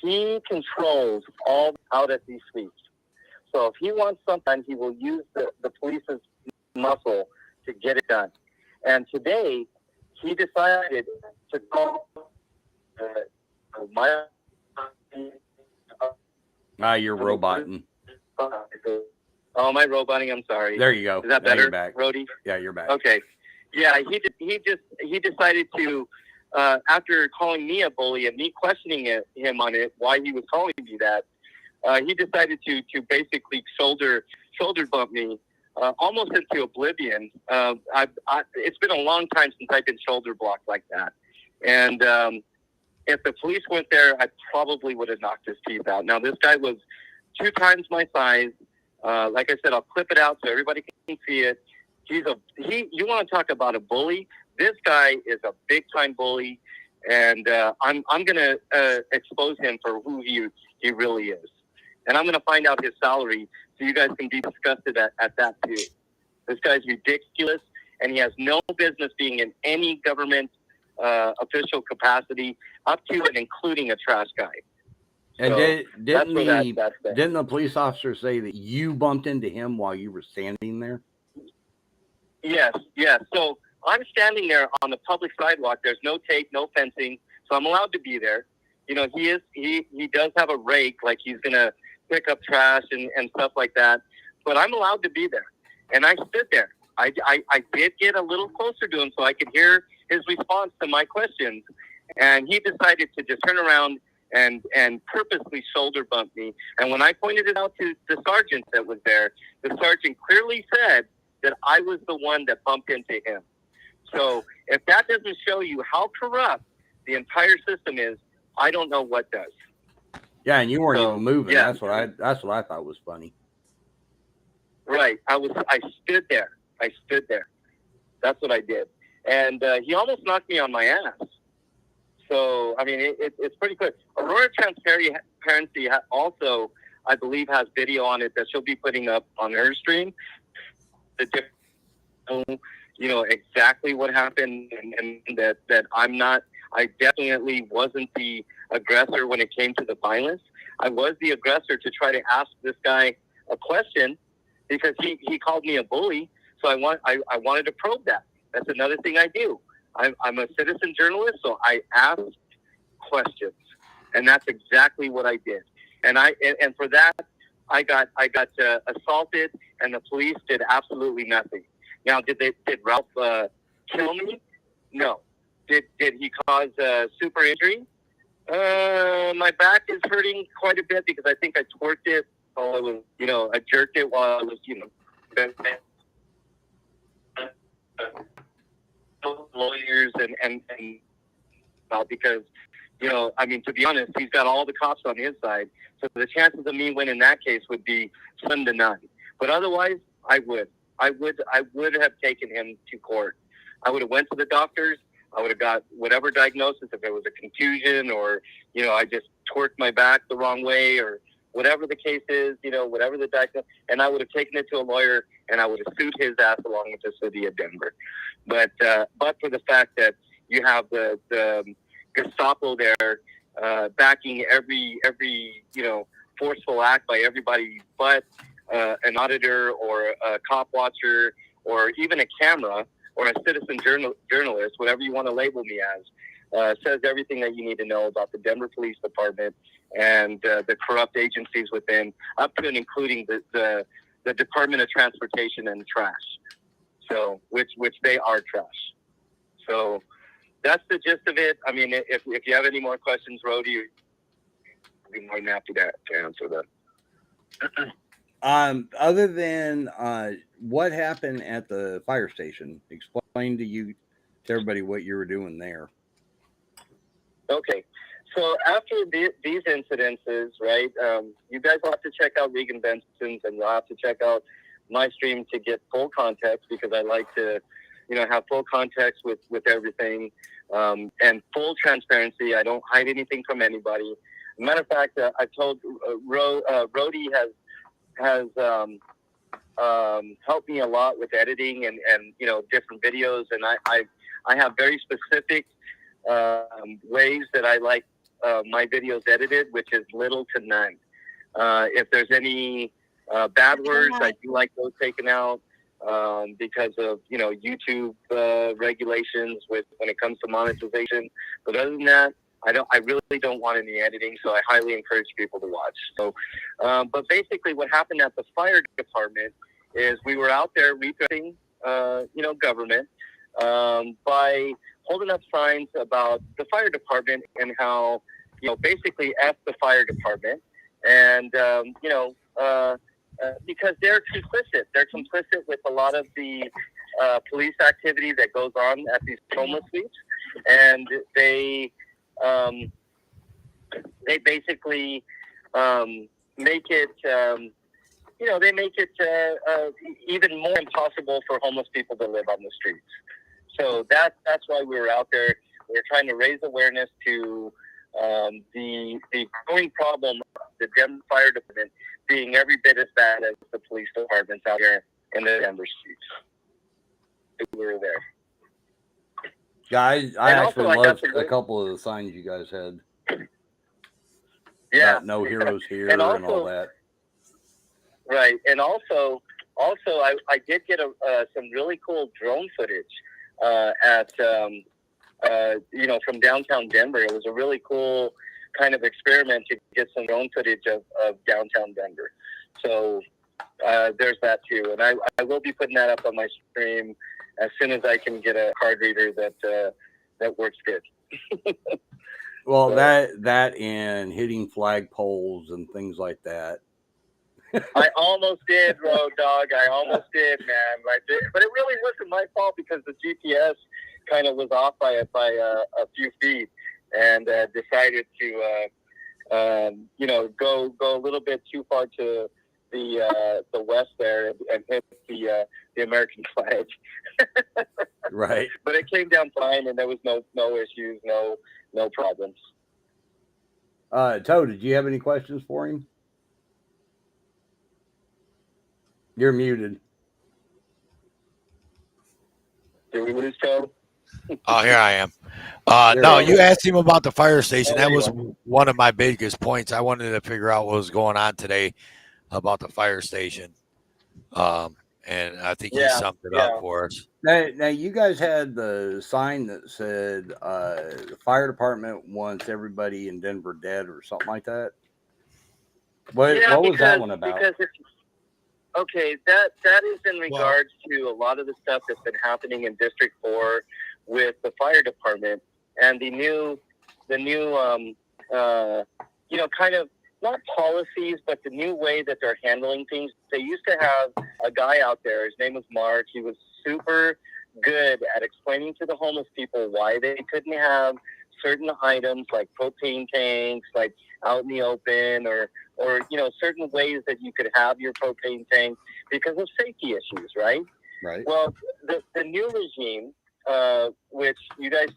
He controls all out at these sweeps. So if he wants something, he will use the police's muscle to get it done. And today, he decided to call You're roboting. Oh, am I roboting? I'm sorry. There you go. Is that now better, you're back. Rody? Yeah, you're back. Okay. Yeah, he decided to, after calling me a bully and me questioning him on it, why he was calling me that, he decided to basically shoulder bump me almost into oblivion. It's been a long time since I've been shoulder blocked like that. And if the police went there, I probably would have knocked his teeth out. Now, this guy was 2 times my size. Like I said, I'll clip it out so everybody can see it. You want to talk about a bully? this guy is a big time bully, and I'm gonna expose him for who he really is, and I'm gonna find out his salary so you guys can be disgusted at that too. This guy's ridiculous, and he has no business being in any government official capacity, up to and including a trash guy. And So didn't the police officer say that you bumped into him while you were standing there? Yes. So I'm standing there on the public sidewalk. There's no tape, no fencing, so I'm allowed to be there. You know, he does have a rake, like he's gonna pick up trash and stuff like that. But I'm allowed to be there, and I stood there. I did get a little closer to him so I could hear his response to my questions, and he decided to just turn around and purposely shoulder bump me. And when I pointed it out to the sergeant that was there, the sergeant clearly said that I was the one that bumped into him. So if that doesn't show you how corrupt the entire system is, I don't know what does. Yeah, and you weren't even moving. Yeah. That's what I thought was funny. Right. I stood there. That's what I did. And he almost knocked me on my ass. So, I mean, it's pretty quick. Aurora Transparency also, I believe, has video on it that she'll be putting up on her stream. You know, exactly what happened, and that I definitely wasn't the aggressor when it came to the violence. I was the aggressor to try to ask this guy a question because he called me a bully. So I wanted to probe that. That's another thing I do. I'm a citizen journalist, so I ask questions, and that's exactly what I did. And for that, I got assaulted, and the police did absolutely nothing. Now, did Ralph kill me? No. Did he cause super injury? My back is hurting quite a bit because I think I twerked it while I was, I jerked it while I was, lawyers and because, I mean, to be honest, he's got all the cops on his side. So the chances of me winning that case would be slim to none. But otherwise, I would have taken him to court. I would have went to the doctors. I would have got whatever diagnosis, if it was a contusion or, I just twerked my back the wrong way or whatever the case is, whatever the diagnosis, and I would have taken it to a lawyer and I would have sued his ass along with the city of Denver. But for the fact that you have the Gestapo there backing every forceful act by everybody but an auditor or a cop watcher or even a camera or a citizen journalist, whatever you want to label me as, says everything that you need to know about the Denver Police Department and the corrupt agencies within, up to and including the Department of Transportation and trash. So, which they are trash. So that's the gist of it. I mean, if you have any more questions, Rhodey, I'll be more than happy to answer them. Other than what happened at the fire station, explain to everybody what you were doing there. Okay. So after these incidences, right, you guys will have to check out Regan Benson's, and you'll have to check out my stream to get full context, because I like to, have full context with everything, and full transparency. I don't hide anything from anybody. Matter of fact, I told Rhodey has helped me a lot with editing and different videos, and I have very specific ways that I like my videos edited, which is little to none. If there's any bad words, I do like those taken out because of YouTube regulations when it comes to monetization. But other than that, I really don't want any editing, so I highly encourage people to watch. So, but basically, what happened at the fire department is we were out there representing, government by holding up signs about the fire department and how, basically F the fire department, and because they're complicit. They're complicit with a lot of the police activity that goes on at these homeless sweeps, and they basically make it, they make it even more impossible for homeless people to live on the streets. So that's why we were out there. We were trying to raise awareness to the growing problem of the Denver Fire Department being every bit as bad as the police departments out here in the Denver streets. We were there. Guys, I actually loved a couple of the signs you guys had. Yeah. About no heroes here and all that. Right. And also I did get some really cool drone footage at from downtown Denver. It was a really cool kind of experiment to get some drone footage of downtown Denver. So there's that too. And I will be putting that up on my stream as soon as I can get a card reader that works good. Well, so, that and hitting flagpoles and things like that. I almost did, Road Dog. I almost did, man. But it really wasn't my fault because the GPS kind of was off by a few feet, and decided to go a little bit too far to the west there and hit the American flag. Right. But it came down fine, and there was no issues, no problems. Toe, did you have any questions for him? You're muted. Did we lose Toe? Oh, here I am. No, you asked him about the fire station. That was one of my biggest points. I wanted to figure out what was going on today about the fire station. And I think he summed it up for us. Now, you guys had the sign that said the fire department wants everybody in Denver dead or something like that. What was that one about? Okay, that is in regards to a lot of the stuff that's been happening in District 4 with the fire department and the new kind of not policies, but the new way that they're handling things. They used to have a guy out there. His name was Mark. He was super good at explaining to the homeless people why they couldn't have certain items like propane tanks, like out in the open, or certain ways that you could have your propane tank because of safety issues, right? Right. Well, the new regime, which you guys,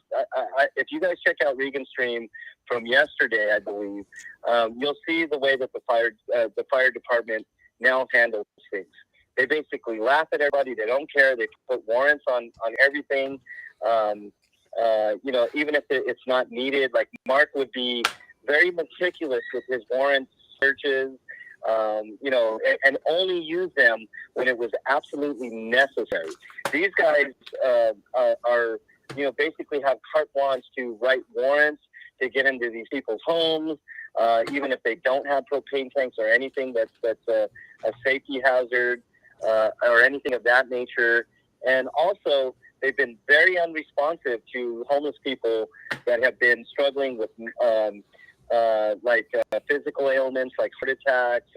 if you guys check out Regan's stream from yesterday, I believe, you'll see the way that the fire department now handles things. They basically laugh at everybody. They don't care. They put warrants on everything. Even if it's not needed, like Mark would be very meticulous with his warrant searches, and only use them when it was absolutely necessary. These guys are basically have carte blanche to write warrants to get into these people's homes, even if they don't have propane tanks or anything that's a safety hazard or anything of that nature. And also, they've been very unresponsive to homeless people that have been struggling with physical ailments like heart attacks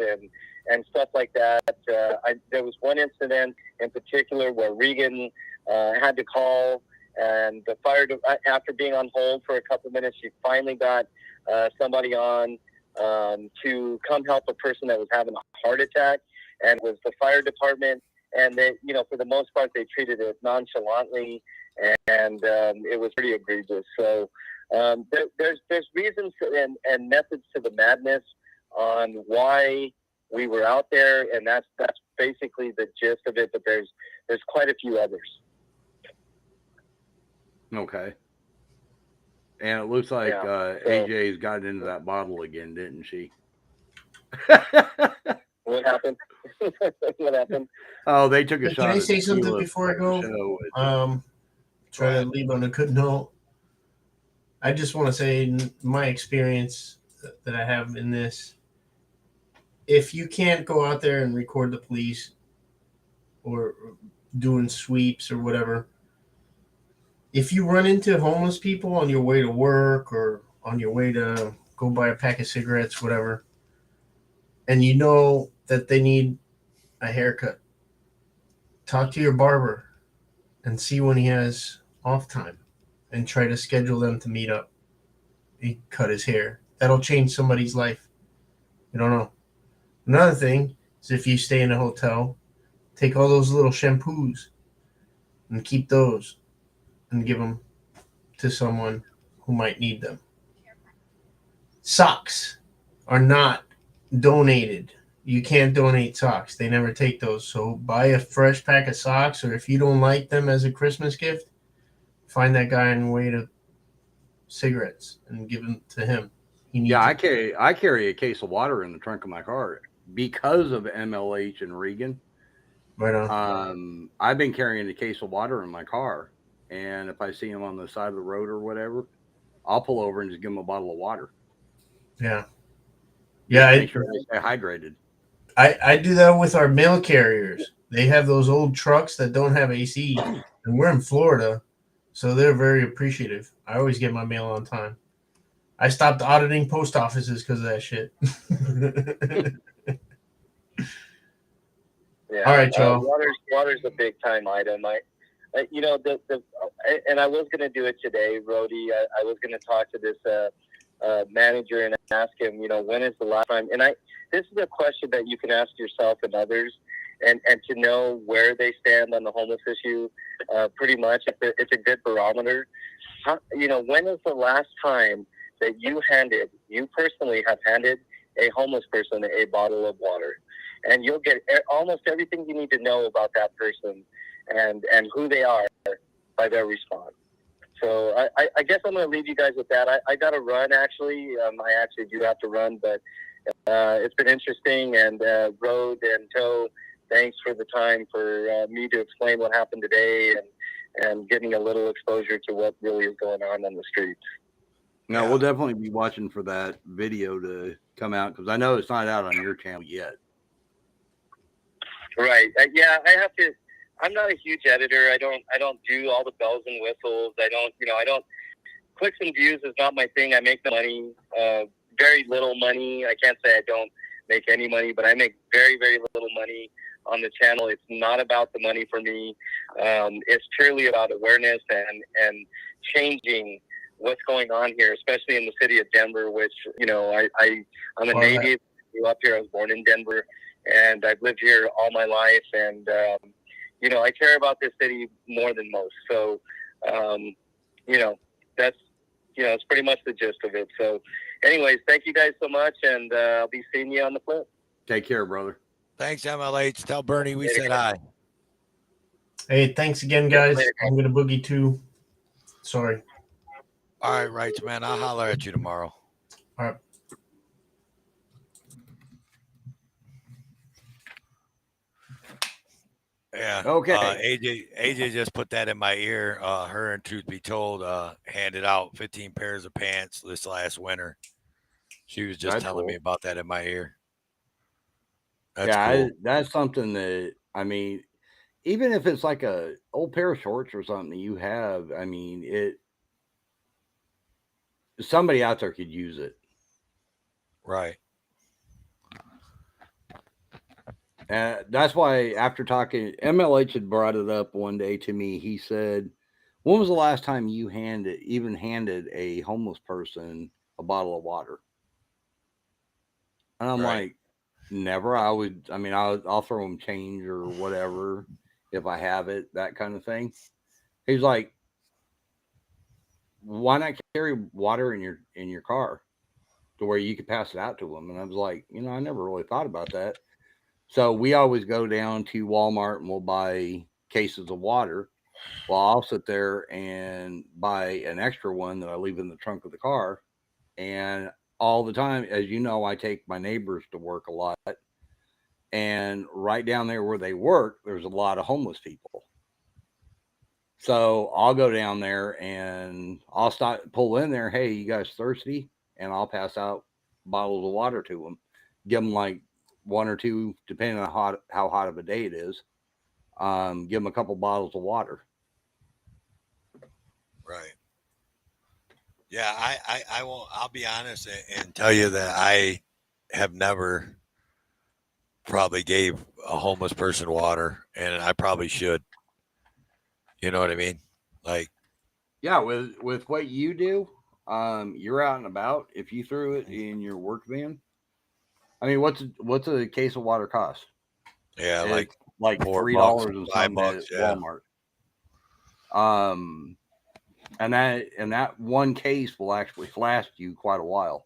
and stuff like that. There was one incident in particular where Regan had to call, and the after being on hold for a couple minutes, she finally got somebody on to come help a person that was having a heart attack, and it was the fire department. And they, for the most part, they treated it nonchalantly, and it was pretty egregious. So there's reasons and methods to the madness on why we were out there, and that's basically the gist of it. But there's quite a few others. Okay. And it looks like AJ's got into that bottle again, didn't she? What happened? What happened? Oh, they took a shot. Can I say something before I go? Try to leave on a good note. I just want to say my experience that I have in this. If you can't go out there and record the police or doing sweeps or whatever, if you run into homeless people on your way to work or on your way to go buy a pack of cigarettes, whatever, and you know that they need a haircut, talk to your barber and see when he has off time and try to schedule them to meet up. He cut his hair. That'll change somebody's life. You don't know. Another thing is if you stay in a hotel, take all those little shampoos and keep those. and give them to someone who might need them. Socks are not donated. You can't donate socks. They never take those. So buy a fresh pack of socks, or if you don't like them as a Christmas gift, find that guy on the way to cigarettes and give them to him. He needs Yeah, it. I carry a case of water in the trunk of my car because of MLH and Regan. Right on. I've been carrying a case of water in my car, and if I see him on the side of the road or whatever, I'll pull over and just give him a bottle of water. Yeah. Yeah, make sure they stay hydrated. I do that with our mail carriers. They have those old trucks that don't have AC, and we're in Florida, so they're very appreciative. I always get my mail on time. I stopped auditing post offices because of that shit. Yeah. All right, y'all. Water's a big time item. You know, and I was going to do it today, Rhodey. I was going to talk to this manager and ask him, you know, when is the last time? And this is a question that you can ask yourself and others, and to know where they stand on the homeless issue. Pretty much, it's a good barometer. You know, when is the last time that you personally have handed a homeless person a bottle of water? And you'll get almost everything you need to know about that person and who they are by their response. So I guess I'm going to leave you guys with that. I got to run, actually. I actually do have to run, but it's been interesting. And Rode and Toe, thanks for the time for me to explain what happened today and getting a little exposure to what really is going on the streets. No, we'll definitely be watching for that video to come out, because I know it's not out on your channel yet. Right. Yeah, I'm not a huge editor. I don't do all the bells and whistles. I don't clicks and views is not my thing. I make the money, very little money. I can't say I don't make any money, but I make very, very little money on the channel. It's not about the money for me. It's purely about awareness and changing what's going on here, especially in the city of Denver, which, you know, I'm a native. I grew up here. I was born in Denver, and I've lived here all my life. And, you know, I care about this city more than most. So, you know, it's pretty much the gist of it. So anyways, thank you guys so much. And I'll be seeing you on the flip. Take care, brother. Thanks, MLH. Tell Bernie we said hi. Hey, thanks again, guys. I'm going to boogie too. Sorry. All right, man. I'll holler at you tomorrow. All right. Yeah. Okay. AJ just put that in my ear. Her and Truth Be Told handed out 15 pairs of pants this last winter. She was just telling me about that in my ear. That's cool. That's something that, I mean, even if it's like a old pair of shorts or something you have, I mean, somebody out there could use it. Right. That's why after talking, MLH had brought it up one day to me. He said, when was the last time you handed a homeless person a bottle of water? And I'm like, never. I'll throw them change or whatever if I have it, that kind of thing. He's like, why not carry water in your car to where you could pass it out to them? And I was like, you know, I never really thought about that. So we always go down to Walmart and we'll buy cases of water. Well, I'll sit there and buy an extra one that I leave in the trunk of the car. And all the time, as you know, I take my neighbors to work a lot. And right down there where they work, there's a lot of homeless people. So I'll go down there and I'll pull in there. Hey, you guys thirsty? And I'll pass out bottles of water to them. Give them like one or two, depending on how hot of a day it is. Give them a couple bottles of water. Right. Yeah, I will. I'll be honest and tell you that I have never probably gave a homeless person water, and I probably should. You know what I mean? Like, yeah, with what you do, you're out and about. If you threw it in your work van, I mean, what's a case of water cost? Yeah, it's like $3 and something at Walmart. And that one case will actually last you quite a while.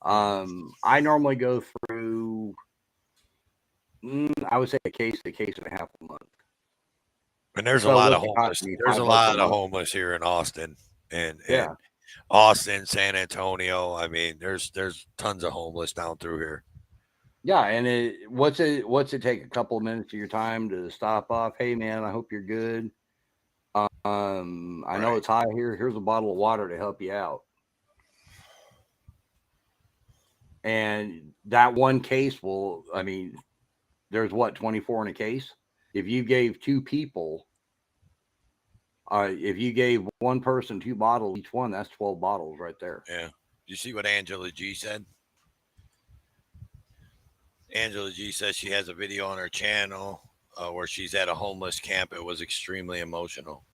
I normally go through, I would say a case and a half a month. And there's a So lot what's of it homeless. cost me? There's a $5 lot of month? homeless here in Austin and Yeah. Austin, San Antonio. I mean, there's tons of homeless down through here. Yeah, and what's it take a couple of minutes of your time to stop off? Hey man, I hope you're good. I know it's hot here. Here's a bottle of water to help you out. And that one case will, I mean, there's what, 24 in a case? If you gave two people, if you gave one person 2 bottles each one, that's 12 bottles right there. Yeah. You see what Angela G said? Angela G says she has a video on her channel where she's at a homeless camp. It was extremely emotional.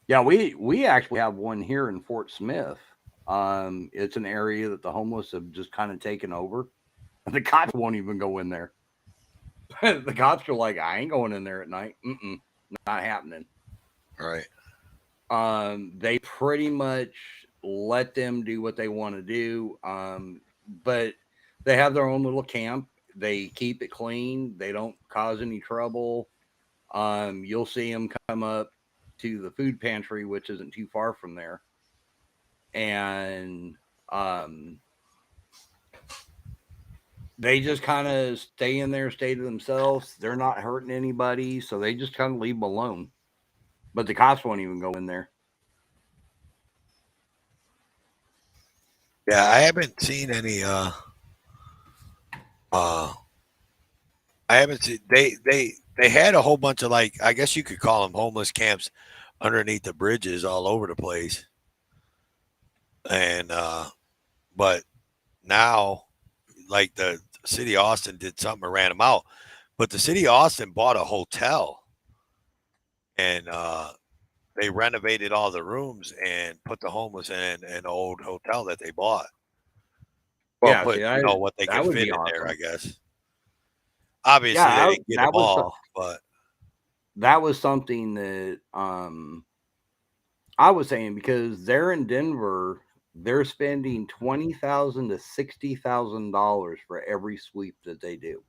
Yeah, we actually have one here in Fort Smith. It's an area that the homeless have just kind of taken over. And the cops won't even go in there. The cops are like, I ain't going in there at night. Not happening. Right. They pretty much let them do what they want to do. But they have their own little camp. They keep it clean. They don't cause any trouble. You'll see them come up to the food pantry, which isn't too far from there. And they just kind of stay in there, stay to themselves. They're not hurting anybody, so they just kind of leave them alone. But the cops won't even go in there. Yeah, I haven't seen any I haven't seen they had a whole bunch of, like, I guess you could call them homeless camps underneath the bridges all over the place. And but now, like, the city of Austin did something and ran them out. But the city of Austin bought a hotel and they renovated all the rooms and put the homeless in an old hotel that they bought. Well, Yeah, put, see, you know, what they that could would fit be in there, I awesome. guess. Obviously, Yeah, they didn't get them all, but that was something that I was saying, because they're in Denver, they're spending $20,000 to $60,000 for every sweep that they do.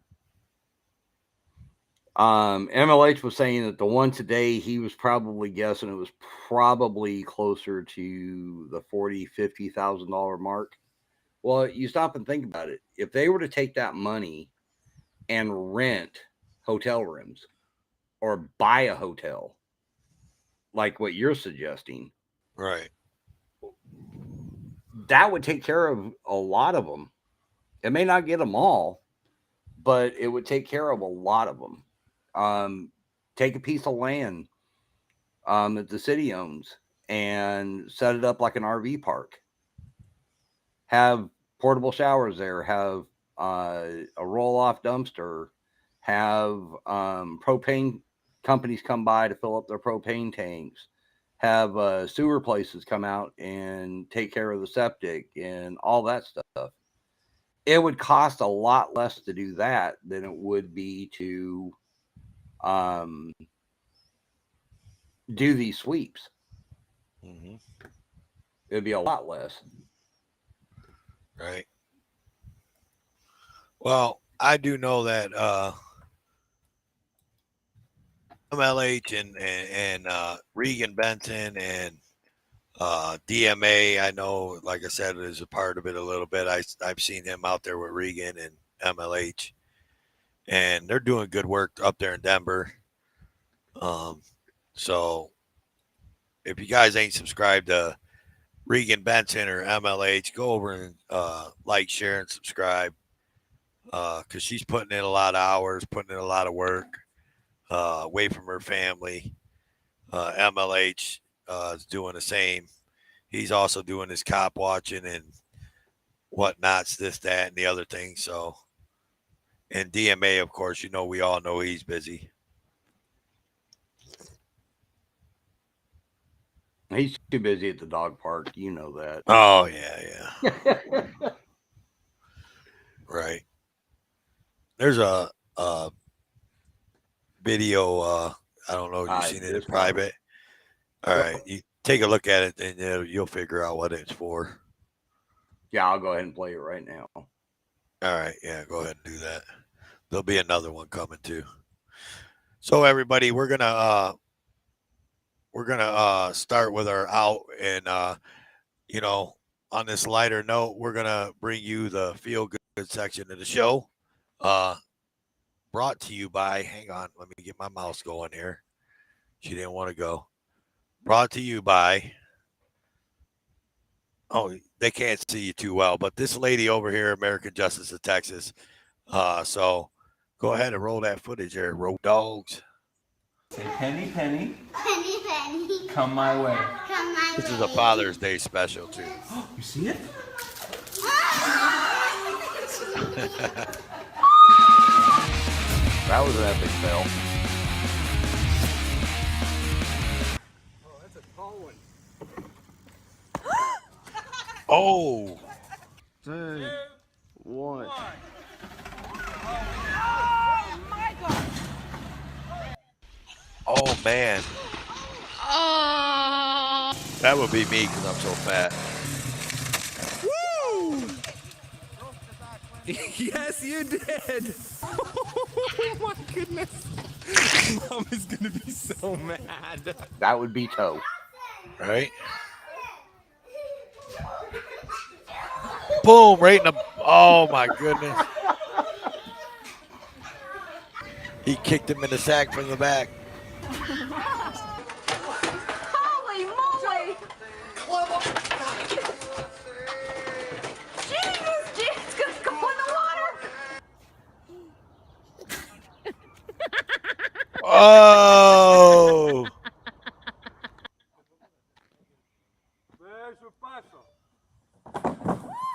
MLH was saying that the one today, he was probably guessing it was probably closer to the $40,000-$50,000 mark. Well, you stop and think about it. If they were to take that money and rent hotel rooms or buy a hotel, like what you're suggesting, right, that would take care of a lot of them. It may not get them all, but it would take care of a lot of them. Take a piece of land that the city owns and set it up like an RV park. Have portable showers there. Have a roll-off dumpster. Have propane companies come by to fill up their propane tanks. Have sewer places come out and take care of the septic and all that stuff. It would cost a lot less to do that than it would be to do these sweeps. mm-hmm. It'd be a lot less. Right. Well, I do know that MLH and Regan, Benson, and DMA, I know, like I said, is a part of it a little bit. I've seen him out there with Regan and MLH, and they're doing good work up there in Denver. So if you guys ain't subscribed to Regan, Benson, or MLH, go over and like, share, and subscribe, because she's putting in a lot of hours, putting in a lot of work away from her family. MLH is doing the same. He's also doing his cop watching and whatnots, this, that, and the other thing. So, and DMA, of course, you know, we all know he's busy. He's too busy at the dog park. You know that. Oh, yeah. Right. There's a video, I don't know if you've seen it in private. All right, you take a look at it, and you'll figure out what it's for. Yeah, I'll go ahead and play it right now. All right, yeah, go ahead and do that. There'll be another one coming too. So everybody, we're gonna start with our out, and on this lighter note, we're gonna bring you the feel good section of the show. Brought to you by. Hang on, let me get my mouse going here. She didn't want to go. Brought to you by. Oh, they can't see you too well, but this lady over here, American Justice of Texas. So go ahead and roll that footage there, Road Dogs. Say penny, penny. Penny, penny. Come my way. Come my This way. is a Father's Day special too. You see it? That was an epic fail. Oh, that's a tall one. Oh. 2, 1. Oh man. That would be me because I'm so fat. Woo! Yes, you did. Oh my goodness. Mom is gonna be so mad. That would be toe. Right? Boom! Right in the. Oh my goodness. He kicked him in the sack from the back. Holy moly! Jesus, Jesus, gonna go in the water. Oh!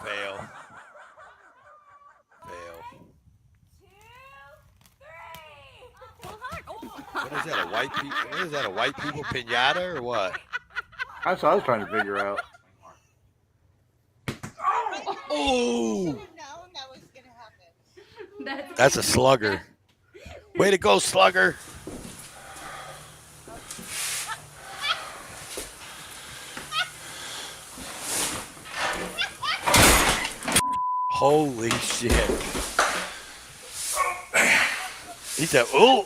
Fail. Fail. 2, 3. What is that? What is that? A white people pinata or what? That's what I was trying to figure out. Oh! known that was gonna happen. That's a slugger. Way to go, slugger. Holy shit. He said, ooh.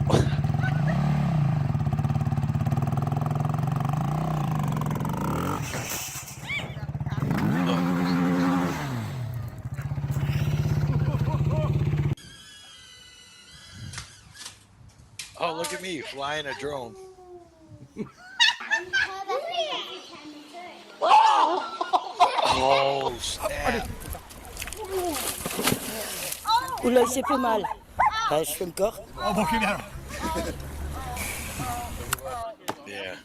Oh, look at me flying a drone. Oh, snap. Oula, il s'est fait mal. Ah, je fais le corps. Yeah.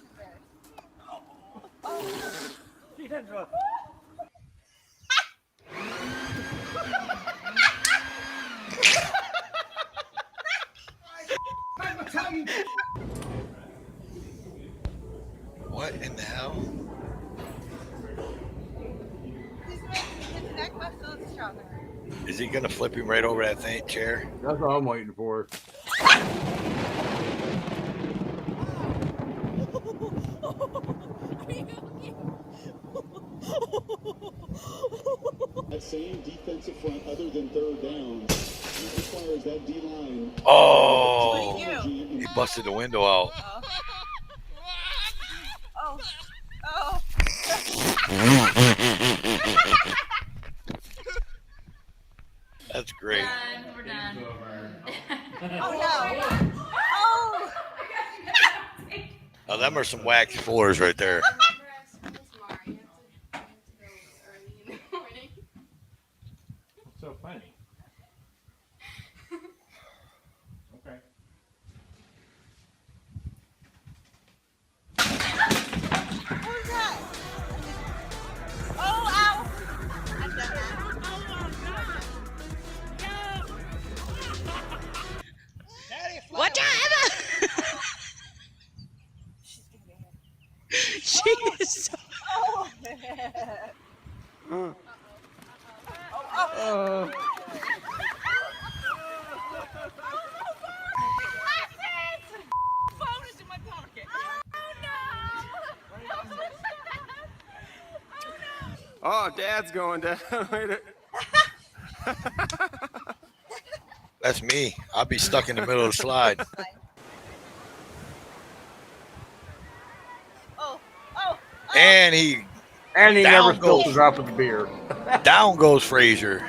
What in the hell? His neck muscle is stronger. Is he gonna flip him right over that thing chair? That's what I'm waiting for. That same defensive front, other than third down, requires that D line. Oh, he busted the window out. Oh. Oh. That's great. We're done. Oh no. Oh. Now, them are some wax floors right there. What's so funny? Okay. What was that? Oh, ow. I've done that. Watch out, Emma! She Oh, Dad's going down. That's me. I'll be stuck in the middle of the slide. And he never down spills goes. a drop of the beer. Down goes Frazier.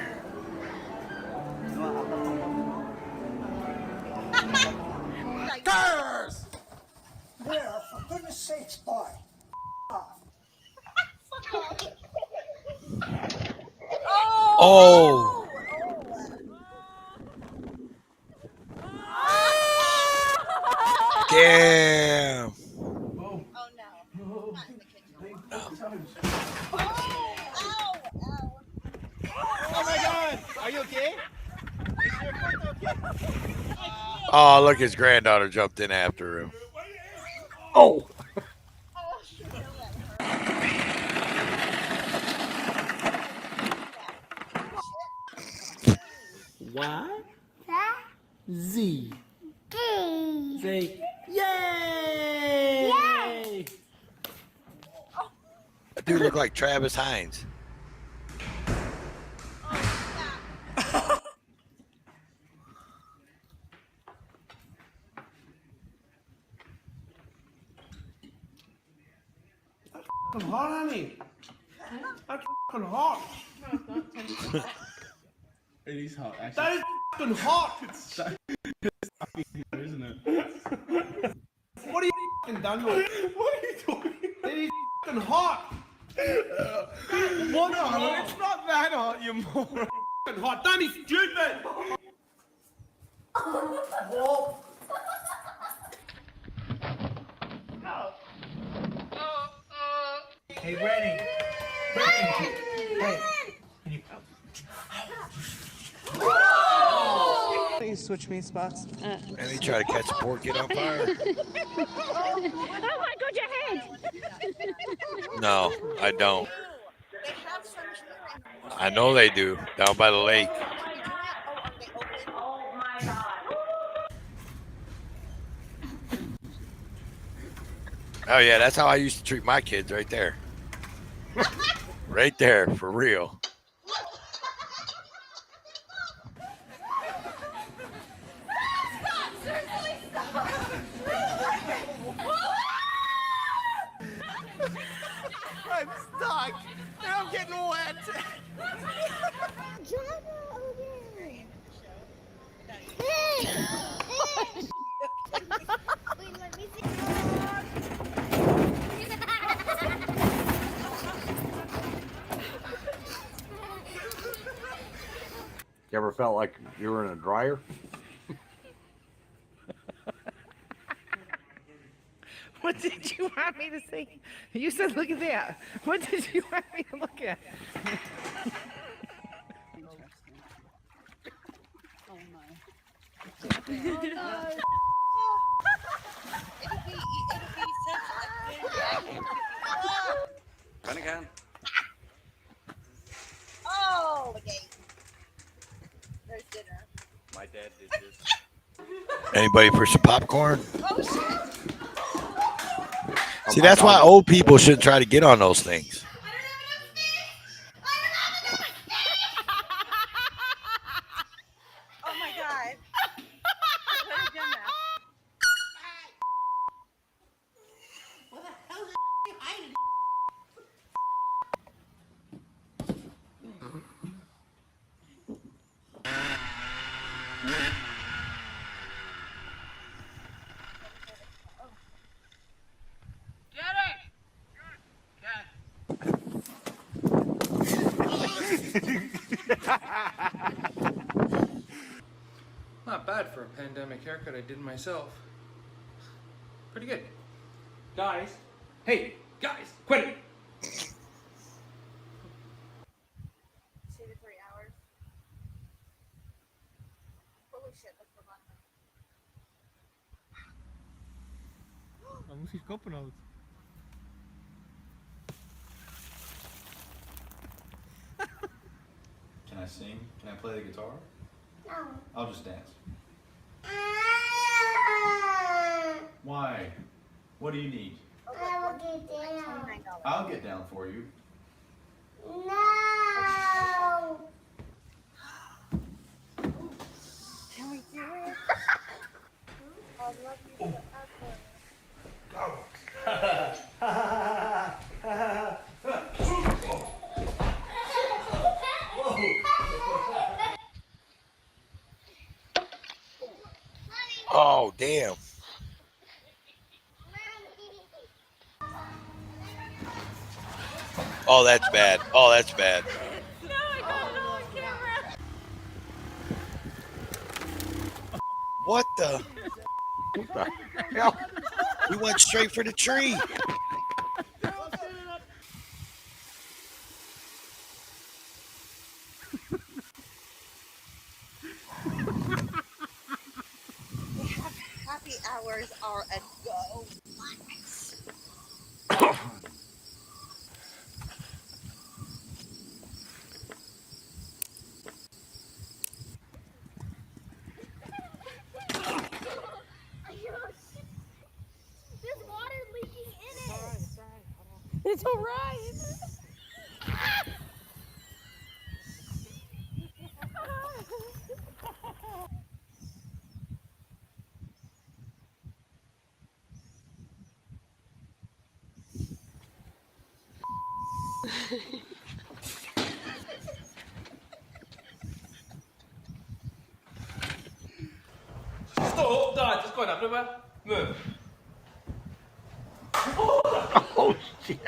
Curse! There, for goodness sakes, boy. Oh. Damn. Oh no. Not in the kitchen. Oh my God! Are you okay? Oh, look, his granddaughter jumped in after him. Oh. Y Z. Say yay! Yay! That dude looked like Travis Hines. That's hot, honey. That's hot. It is hot, actually. That is hot. It's isn't it? What are you done with? What are you doing? It is hot. What? No, it's not that hot, you moron. Hot. Don't be stupid. Hey, Rennie. Hey. Please switch me spots. And he tried to catch a pork, get on fire. Oh my God, your head! No, I don't. I know they do, down by the lake. Oh my God. Oh, yeah, that's how I used to treat my kids right there. Right there, for real. I'm stuck and I'm getting wet. You ever felt like you were in a dryer? What did you want me to say? You said, look at that. What did you want me to look at? Run again. Oh, okay. There's dinner. My dad did this. Anybody for some popcorn? Oh, shit. See, that's why old people shouldn't try to get on those things. Oh my God. I could have done that. What the hell is you hiding? Not bad for a pandemic haircut I did myself. Pretty good. Guys. Hey, guys, quit it! 2 to 3 hours. Holy shit, that's a lot. Man muss ich koppen halt. Can I sing? Can I play the guitar? No. I'll just dance. Why? What do you need? I will get down. I'll get down for you. No. Can we do it? I love you Oh, damn. Oh, that's bad. Oh, that's bad. No, I got it all on camera. What the? What the hell? We went straight for the tree. Happy hours are a go. There's water leaking in it. It's all right. Stop! Dad, just go everywhere. Move. Oh shit!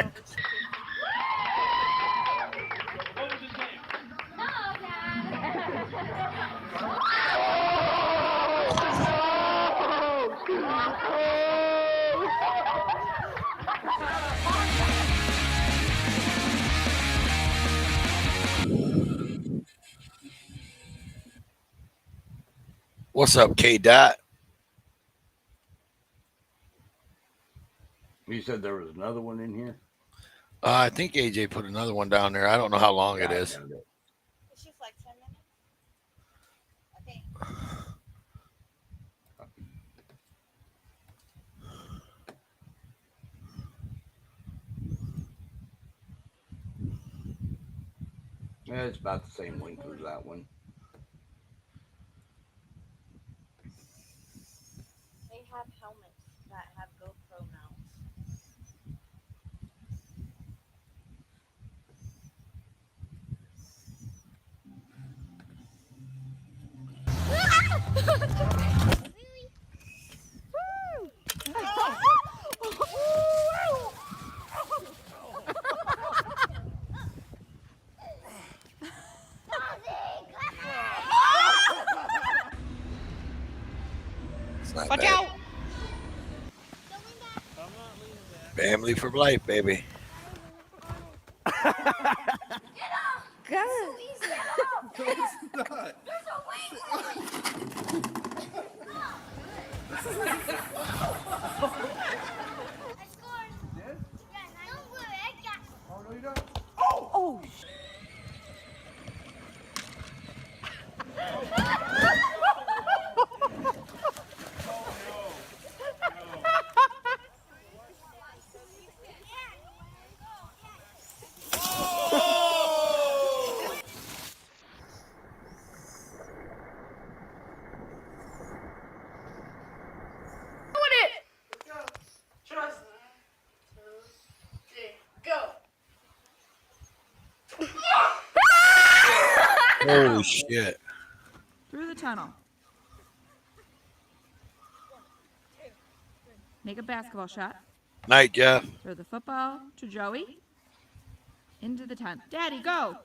What's up, K Dot? You said there was another one in here. I think AJ put another one down there. I don't know how long it is. Is she like 10 minutes? Okay. Yeah, it's about the same length as that one. They have helmets that have GoPro mounts. It's not Watch bad. out! Family for life, baby. Go. No, it's not. Oh, no, you don't. Oh! Oh, Trust. go. Holy shit. Through the tunnel. Make a basketball shot. Night, Jeff. Throw the football to Joey. Into the tunnel. Daddy, go.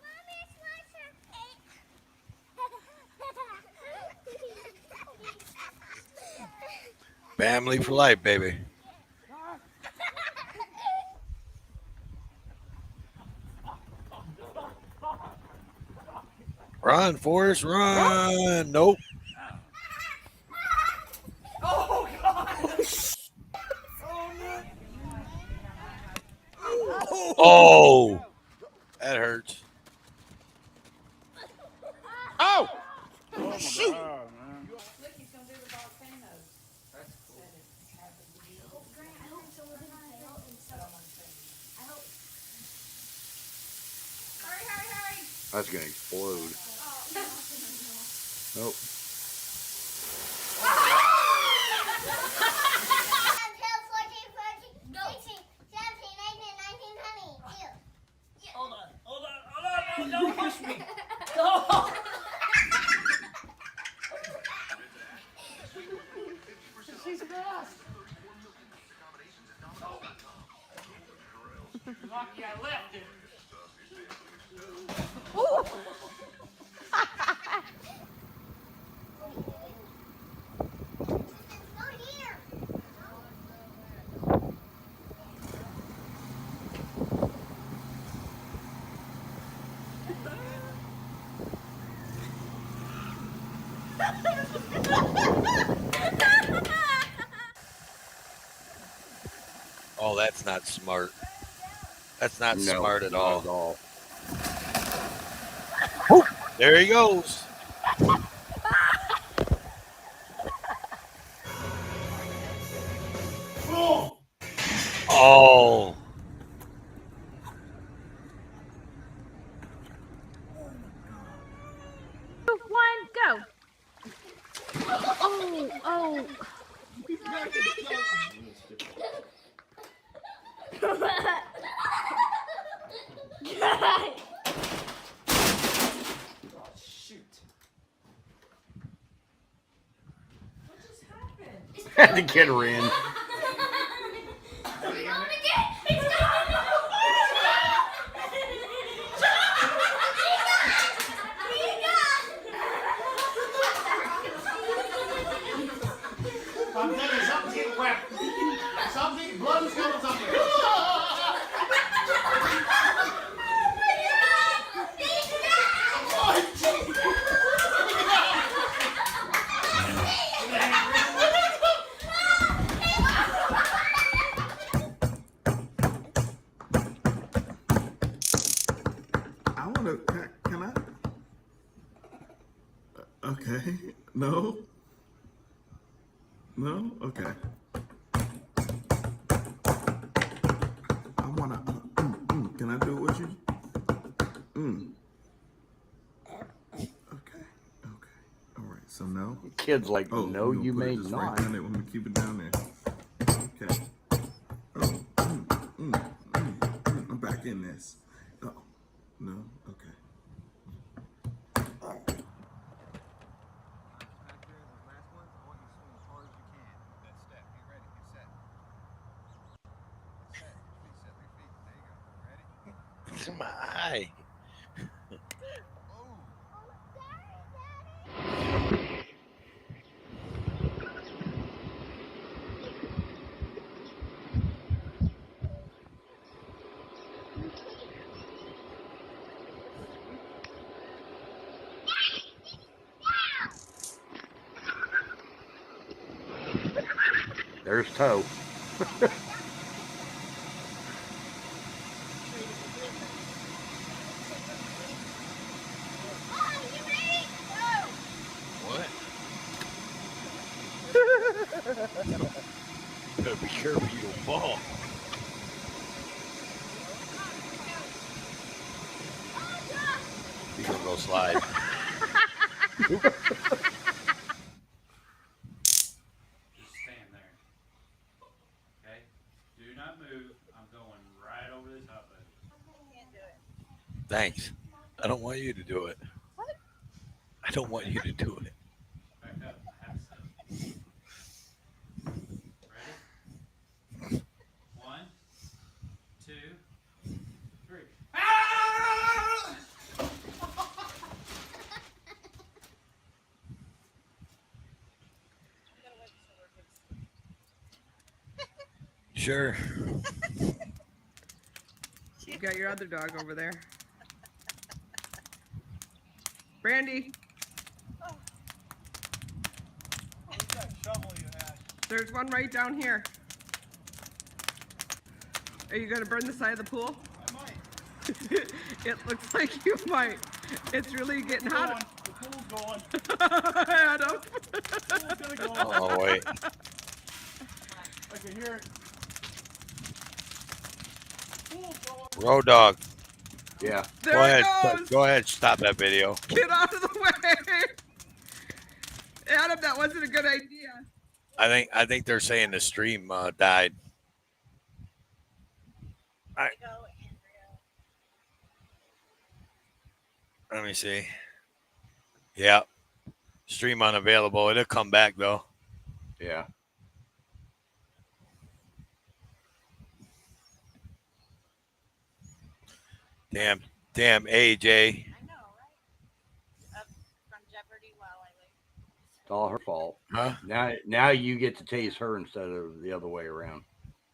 Family for life, baby. Run, Forrest, run. Nope. Oh, God. Oh, that hurts. Oh! Shoot! That's gonna explode. Nope. Don't push me. No. She's fast. Lucky I left it. Ooh. Oh, that's not smart. That's not No, smart at not all. at all. There he goes. Oh. One, go. Oh, oh. The kid ran. I'm telling you, something's wet. Something, blood is coming somewhere. I want to. Can I? Okay. No. No. Okay. I want to. Can I do what you? Okay. All right. So no. Kid's like, no, you may just not. Right down there. Let me keep it down there. Okay. Oh. I'm back in this. Oh. No. Okay. My. There's Toe. What? Better be careful, you don't fall. He's gonna go slide. Just stand there. Okay? Do not move. I'm going right over the top of it. Thanks. I don't want you to do it. I don't want you to do it. Back up. Half step. Ready? 1, 2, 3. Sure. You got your other dog over there. Brandy. Where's that shovel you had? There's one right down here. Are you going to burn the side of the pool? I might. It looks like you might. It's really getting hot. The pool's going. Adam. The pool's gonna go. Oh, wait. I can hear it. Pool's going. Road dog. Yeah. There Go it ahead. goes. Go ahead. Stop that video. Get out of the way. Adam, that wasn't a good idea. I think they're saying the stream died. All right. Let me see. Yeah. Stream unavailable. It'll come back though. Yeah. Damn, AJ. It's all her fault. Huh? Now you get to tase her instead of the other way around.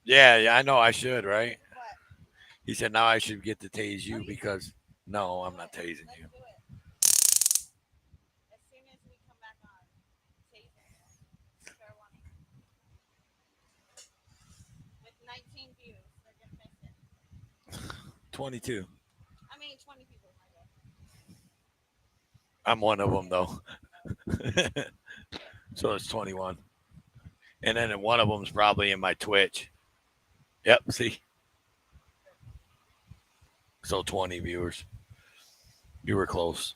Yeah, I know I should, right? He said now I should get to tase you because no, I'm not tasing you. With 19 views, they're gonna miss it. 22. I mean, 20 people. I'm one of them though. So it's 21. And then one of them's probably in my Twitch. Yep, see? So 20 viewers. You were close.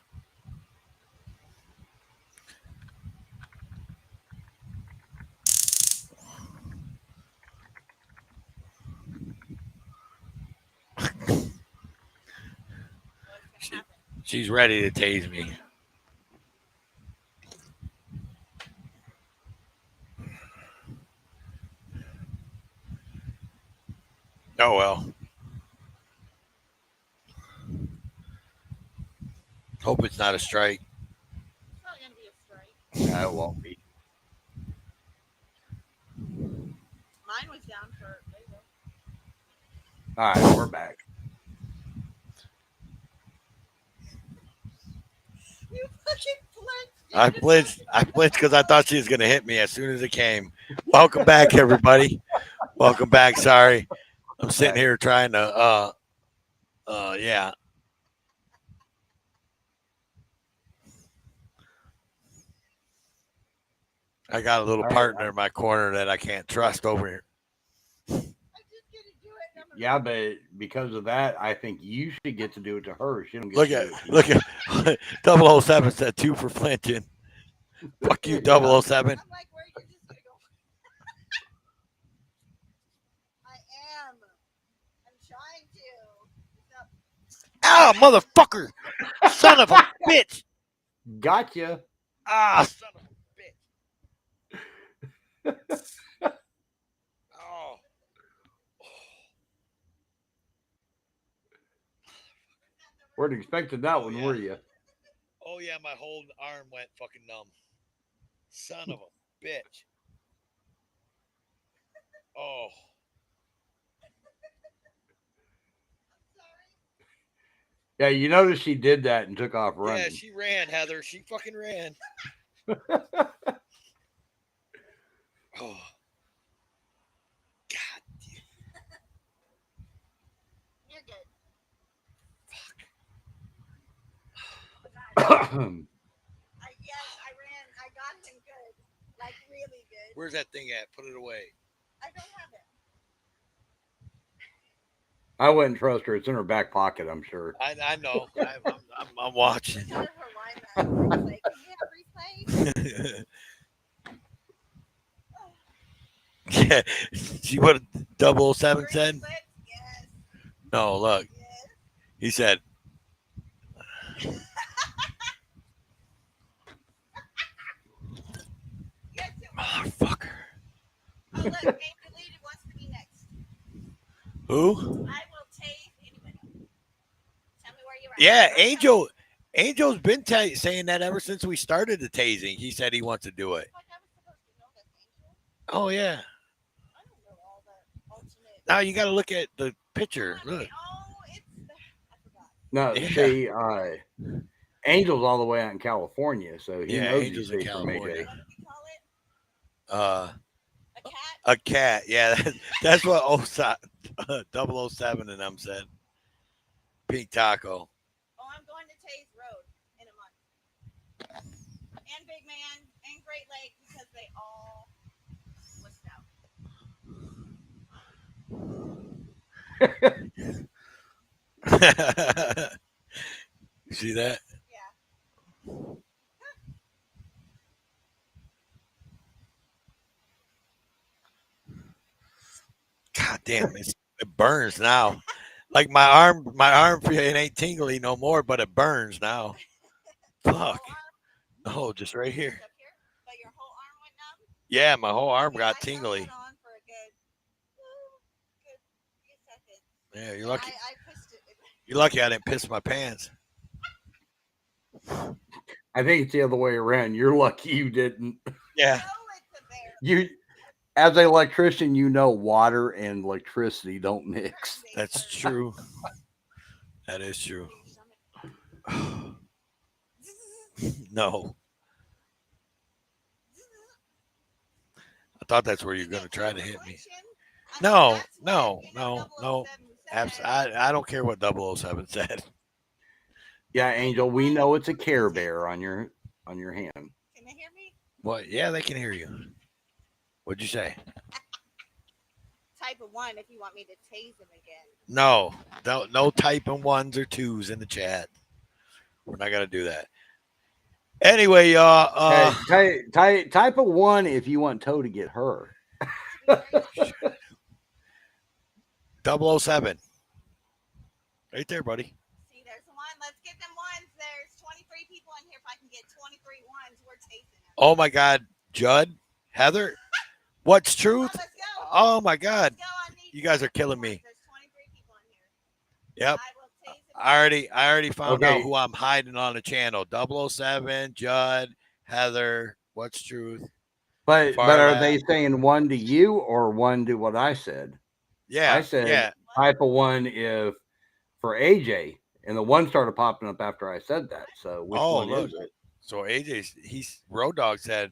She's ready to tase me. Oh, well. Hope it's not a strike. It's not gonna be a strike. No, it won't be. Mine was down for. There you go. All right, we're back. You fucking blitzed. I blitzed because I thought she was going to hit me as soon as it came. Welcome back, everybody. Welcome back. Sorry. I'm sitting here trying to, yeah. I got a little partner in my corner that I can't trust over here. Yeah, but because of that, I think you should get to do it to her. She don't get Look to at do it to look at 007 said 2 for flinching. Fuck you, 007. I'm like, where are you just gonna go? I am. I'm trying to. Ah, motherfucker! Son of a bitch! Gotcha. Ah, son of a bitch! Oh. Weren't expecting that one, were you? Oh yeah, my whole arm went fucking numb. Son of a bitch. Oh. Yeah, you notice she did that and took off running. Yeah, she ran, Heather. She fucking ran. Oh. God damn. You're good. Fuck. Yes, I ran. I got him good. Like, really good. Where's that thing at? Put it away. I don't have it. I wouldn't trust her. It's in her back pocket, I'm sure. I know. I'm watching. Yeah, see what 007 said? Yes. No, look. Yes. He said, motherfucker. Oh, look, Game Deleted wants to be next. Who? I will tase anybody. Tell me where you're at. Yeah, Angel's been saying that ever since we started the tasing. He said he wants to do it. Oh, yeah. I don't know all the alternate. Now you got to look at the picture. Look. Oh, it's I forgot. No, Yeah. see, Angel's all the way out in California, so he knows Angel's he's in safe from AJ. California. What do we call it? A cat. A cat? A cat. Yeah, that's what 007 and them said. Pink Taco. Oh, I'm going to Taze Road in a month. And Big Man and Great Lake because they all list out. see that? Yeah. God damn, it burns now. Like my arm it ain't tingly no more, but it burns now. Fuck. No, just right here. But your whole arm went numb? Yeah, my whole arm Yeah, got I tingly. felt it on for a good few seconds. Yeah, you're And lucky. I pissed it. You're lucky I didn't piss my pants. I think it's the other way around. You're lucky you didn't. Yeah. You, as an electrician, you know water and electricity don't mix. That's true. That is true. No. I thought that's where you're going to try to hit me. No. I don't care what 007 said. Yeah, Angel, we know it's a Care Bear on your hand. Can they hear me? What? Yeah, they can hear you. What'd you say? Type of 1 if you want me to tase him again. No typing 1s or 2s in the chat. We're not gonna do that. Anyway, y'all. Type of 1 if you want Toe to get her. 007. Right there, buddy. See, there's one. Let's get them ones. There's 23 people in here. If I can get 23 ones, we're tasting them. Oh my God, Judd, Heather, what's truth? Let's go. Oh my God, you guys are killing me. There's 23 people in here. Yep. I already found out who I'm hiding on the channel. 007, Judd, Heather, what's truth? But are they saying 1 to you or 1 to what I said? Yeah, I said type of 1 if for AJ, and the 1 started popping up after I said that. So which one is it? So AJ's Road Dog said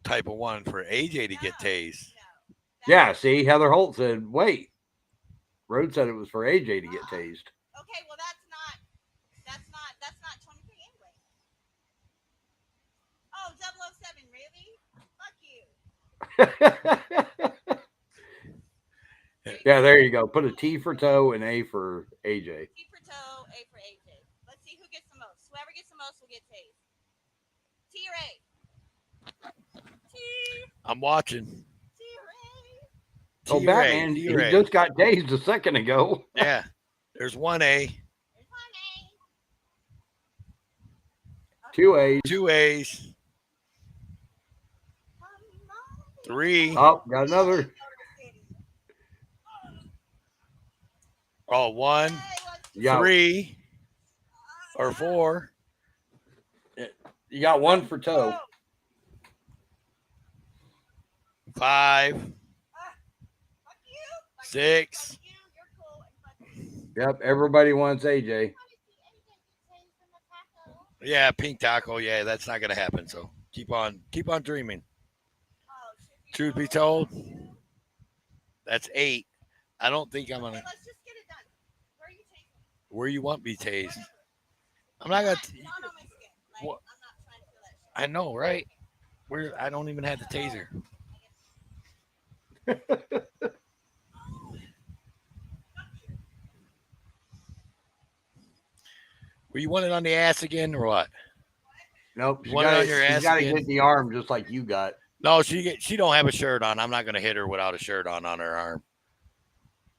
type of 1 for AJ to get tased. Yeah, see, Heather Holt said, wait. Road said it was for AJ to get tased. Okay, well that's not 23 anyway. Oh, 007, really? Fuck you. Yeah, there you go. Put a T for Toe and A for AJ. T for Toe, A for AJ. Let's see who gets the most. Whoever gets the most will get tased. T or A? T. I'm watching. T or A? Oh, Batman, he just got tased a second ago. Yeah, there's 1A. 2 A's. 2 A's. 3. Oh, got another. Oh, 1, Yeah. 3, or 4. You got 1 for Toe. 5, 6. Yep, everybody wants AJ. Yeah, pink taco. Yeah, that's not gonna happen. So keep on dreaming. Truth be told, that's 8. I don't think I'm gonna. Let's just get it done. Where are you tasing? Where you want me tased? I'm not gonna. Not on my skin. Like, What? I'm not trying to feel that shit. I know, right? I don't even have the taser. Well, you want it on the ass again or what? Nope. You want it on your ass She's got to again? get the arm just like you got. No, she don't have a shirt on. I'm not gonna hit her without a shirt on her arm.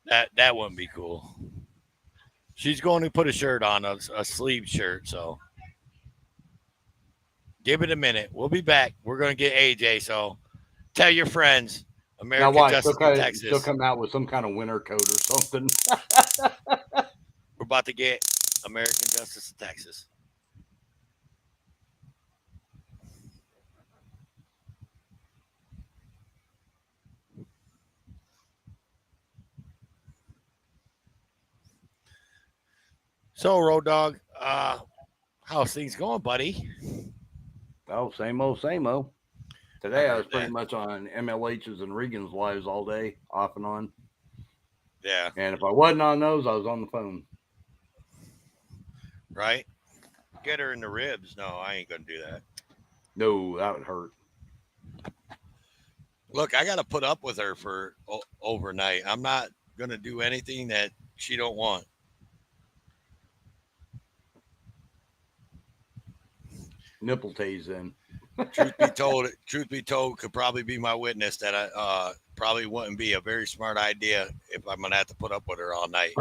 That wouldn't be cool. She's going to put a shirt on, a sleeve shirt. So give it a minute. We'll be back. We're gonna get AJ. So tell your friends. American Now watch, Justice in Texas. she'll come out with some kind of winter coat or something. We're about to get American Justice in Texas. So, Road Dog, how's things going, buddy? Oh, same old, same old. Today I was pretty much on MLH's and Regan's lives all day, off and on. Yeah. And if I wasn't on those, I was on the phone. Right? Get her in the ribs. No, I ain't going to do that. No, that would hurt. Look, I got to put up with her for overnight. I'm not going to do anything that she don't want. nipple tase in. Truth be told, could probably be my witness that I probably wouldn't be a very smart idea if I'm gonna have to put up with her all night.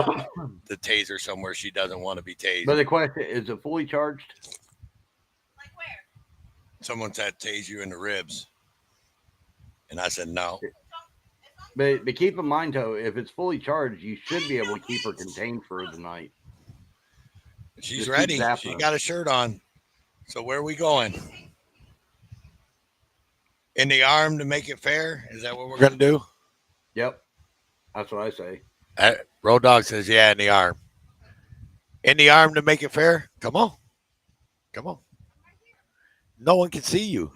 The taser somewhere she doesn't want to be tased. But the question is, it fully charged? Like where? Someone said tase you in the ribs, and I said no. But keep in mind, though, if it's fully charged, you should be able to keep her contained for the night. She's Just ready. keep zapping She her. got a shirt on. So where are we going? In the arm to make it fair? Is that what we're gonna do? Yep, that's what I say. Road Dog says, yeah, in the arm. In the arm to make it fair? Come on. Come on. No one can see you.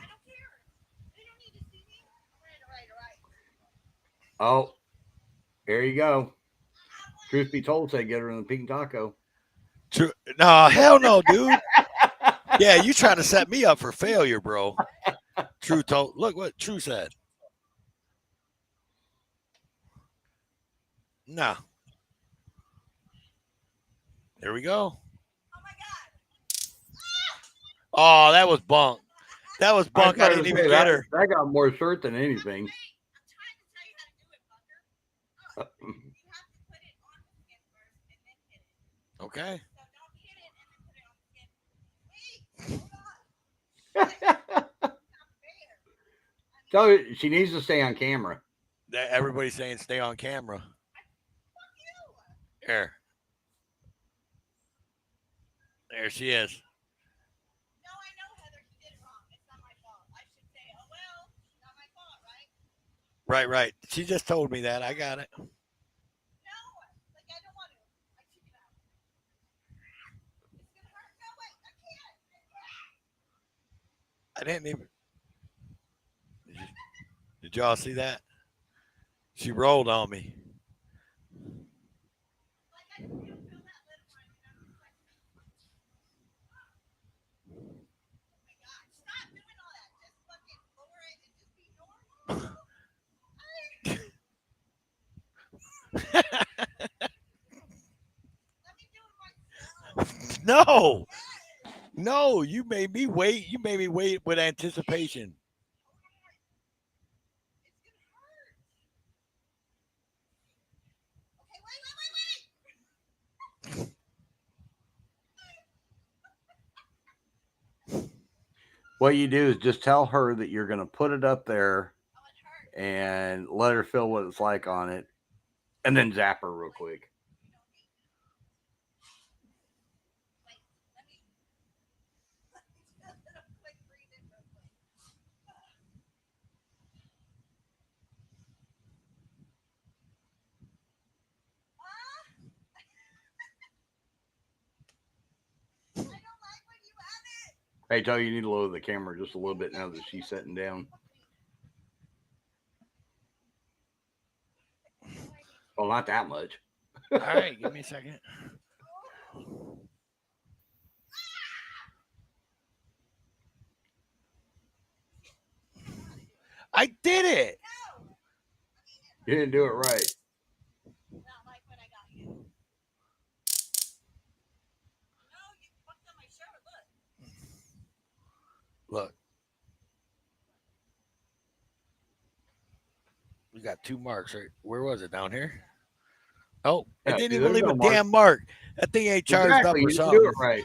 Oh, there you go. Truth be told, say get her in the pink taco. True. No, hell no, dude. Yeah, you trying to set me up for failure, bro. True told. Look what True said. No. There we go. Oh, that was bunk. That was bunk. I didn't even get her. That got more shirt than anything. Okay. Tell her she needs to stay on camera. Everybody's saying stay on camera. There. There she is. No, I know, Heather, he did it wrong. It's not my fault. I should say, oh, well, it's not my fault, right? Right. She just told me that. I got it. No, like, I don't want to. I took it out. It's going to hurt. No, wait, I can't. I didn't even. Did y'all see that? She rolled on me. No, you made me wait. You made me wait with anticipation. What you do is just tell her that you're going to put it up there and let her feel what it's like on it, and then zap her real quick. Hey, tell you need to lower the camera just a little bit now that she's sitting down. Well, not that much. All right, give me a second. I did it. You didn't do it right. Not like when I got you. No, you fucked up my shirt. Look. We got 2 marks, right? Where was it? Down here? Oh, Yeah, it didn't dude, even leave there's a no mark. damn mark. That thing ain't charged Exactly, up or you something. do it right.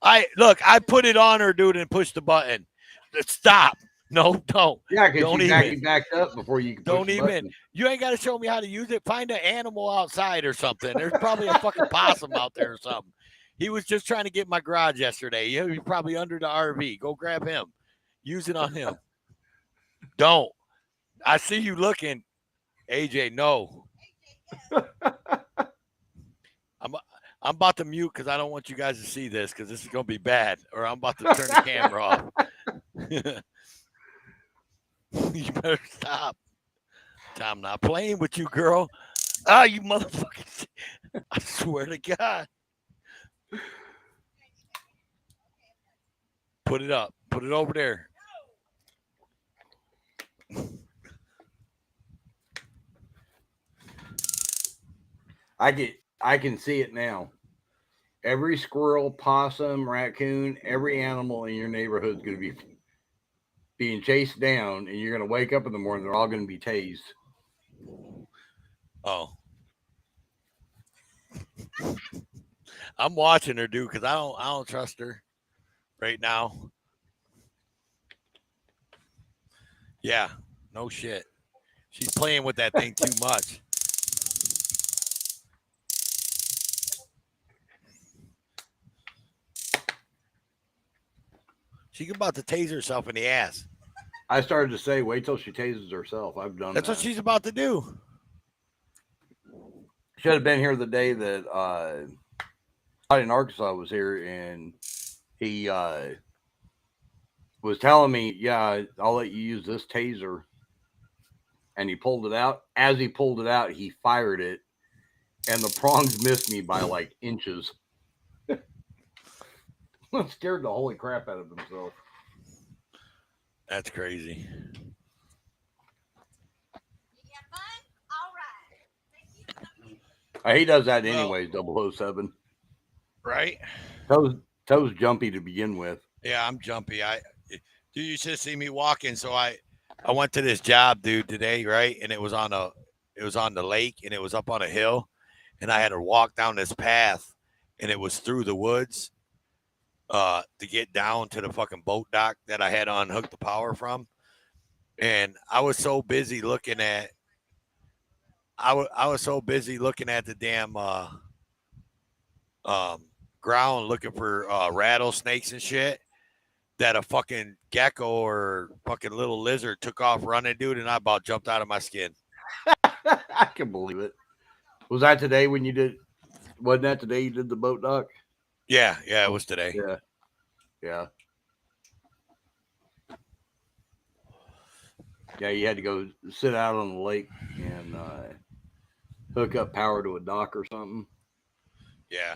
I put it on her, dude, and pushed the button. Stop. No, don't. Yeah, because don't you backed up before you could push Don't the even. button. You ain't got to show me how to use it. Find an animal outside or something. There's probably a fucking possum out there or something. He was just trying to get in my garage yesterday. He's probably under the RV. Go grab him. Use it on him. Don't. I see you looking. AJ, no. I'm about to mute because I don't want you guys to see this because this is going to be bad. Or I'm about to turn the camera off. You better stop. I'm not playing with you, girl. Ah, you motherfucker. I swear to God. Put it up. Put it over there. I can see it now. every squirrel, possum, raccoon, every animal in your neighborhood is going to be being chased down, and you're going to wake up in the morning. They're all going to be tased. Oh, I'm watching her, dude, because I don't trust her right now. Yeah, no shit. She's playing with that thing too much. She's about to tase herself in the ass. I started to say, wait till she tases herself. I've done That's that. what she's about to do. Should have been here the day that in Arkansas was here, and he was telling me, yeah, I'll let you use this taser. And he pulled it out. As he pulled it out, he fired it, and the prongs missed me by like inches. Scared the holy crap out of himself. That's crazy. He does that anyways, 007. Right? Toes jumpy to begin with. Yeah, I'm jumpy. Dude, you should see me walking. So I went to this job, dude, today, right? And it was on the lake, and it was up on a hill, and I had to walk down this path, and it was through the woods to get down to the fucking boat dock that I had unhooked the power from. And I was so busy looking at the damn ground looking for rattlesnakes and shit that a fucking gecko or fucking little lizard took off running, dude, and I about jumped out of my skin. I can believe it. Was that today when you did? Wasn't that today you did the boat dock? Yeah, it was today. Yeah. Yeah, you had to go sit out on the lake and hook up power to a dock or something. Yeah.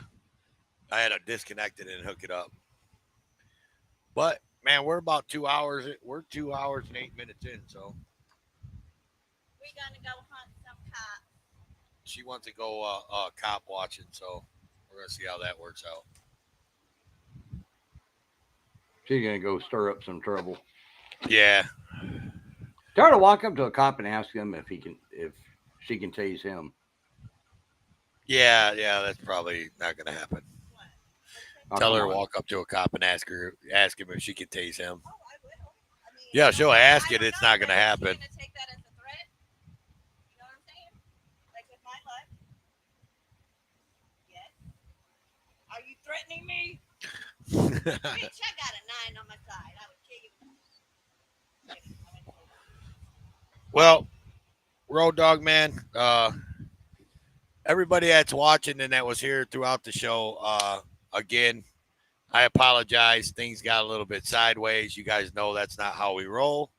I had to disconnect it and hook it up. But, man, we're about 2 hours. We're 2 hours and 8 minutes in, so. We're going to go hunt some cops. She wants to go cop watching, so we're going to see how that works out. She's going to go stir up some trouble. Yeah. Try to walk up to a cop and ask him if she can tase him. Yeah, that's probably not going to happen. Tell her to walk up to a cop and ask him if she can tase him. Oh, I will. I mean, Yeah, she'll ask it. It's not going to happen. Is she going to take that as a threat? You know what I'm saying? Like with my life? Yes. Are you threatening me? Bitch, I got a 9 on my side. I would kill you. Well, Road Dog Man, everybody that's watching and that was here throughout the show, again, I apologize. Things got a little bit sideways. You guys know that's not how we roll.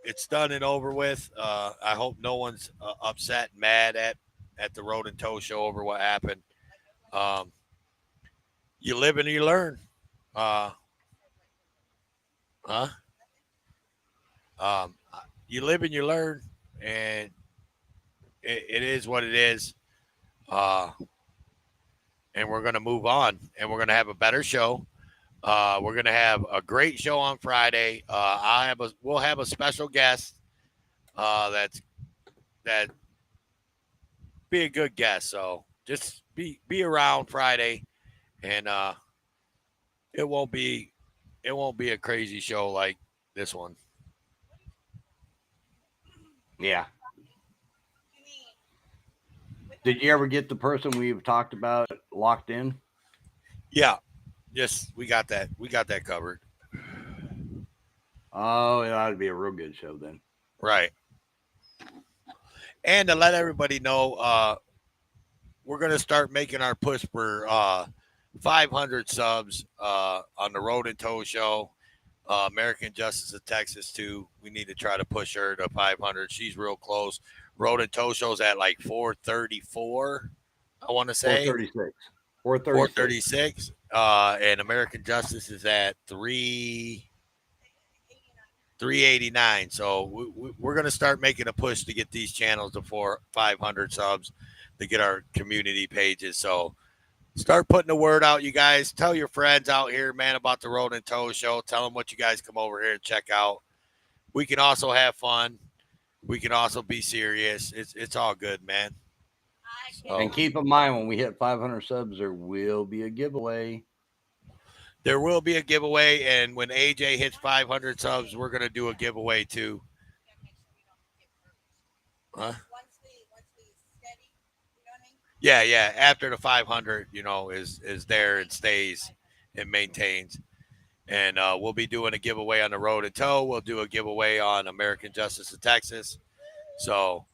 It's done and over with. I hope no one's upset and mad at the Road and Tow show over what happened. You live and you learn. You live and you learn, and it is what it is. And we're going to move on, and we're going to have a better show. We're going to have a great show on Friday. We'll have a special guest. That be a good guest. So just be around Friday, and it won't be a crazy show like this one. Yeah. Did you ever get the person we've talked about locked in? Yeah. Yes, we got that. We got that covered. Oh, it ought to be a real good show then. Right. And to let everybody know, we're going to start making our push for 500 subs on the Road and Tow show. American Justice of Texas, too. We need to try to push her to 500. She's real close. Road and Tow show's at like 434, I want to say. 436. And American Justice is at 389. So we're going to start making a push to get these channels to 500 subs. to get our community pages. So start putting the word out, you guys. Tell your friends out here, man, about the Road and Tow show. Tell them what you guys come over here and check out. We can also have fun. We can also be serious. It's all good, man. So, And keep in mind, when we hit 500 subs, there will be a giveaway. There will be a giveaway, and when AJ hits 500 subs, we're gonna do a giveaway too. Huh? Yeah. After the 500, is there and stays and maintains, and we'll be doing a giveaway on the Road and Tow. We'll do a giveaway on American Justice of Texas. So,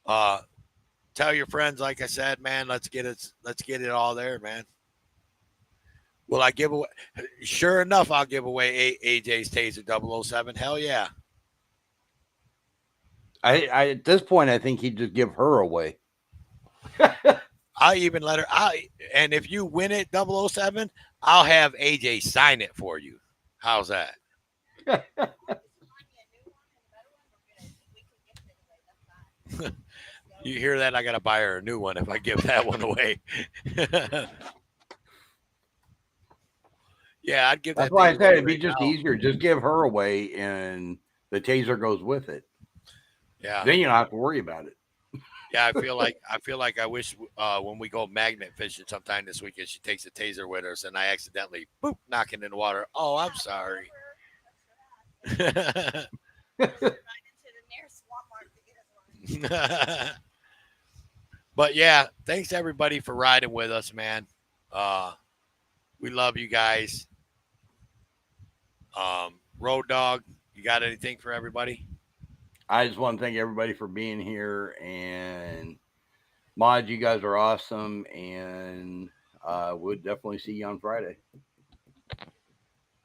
tell your friends, like I said, man. Let's get it all there, man. Will I give away? Sure enough, I'll give away AJ's Taser 007. Hell yeah. I at this point, I think he'd just give her away. I even let her. And if you win it 007, I'll have AJ sign it for you. How's that? You hear that? I got to buy her a new one if I give that one away. Yeah, I'd give that. That's why I said it'd be just easier. Just give her away, and the Taser goes with it. Yeah. Then you don't have to worry about it. Yeah, I feel like I wish when we go magnet fishing sometime this weekend, she takes a Taser with us, and I accidentally knock it in the water. Oh, I'm sorry. But yeah, thanks everybody for riding with us, man. We love you guys. Road Dog, you got anything for everybody? I just want to thank everybody for being here, and Mod, you guys are awesome, and we'll definitely see you on Friday.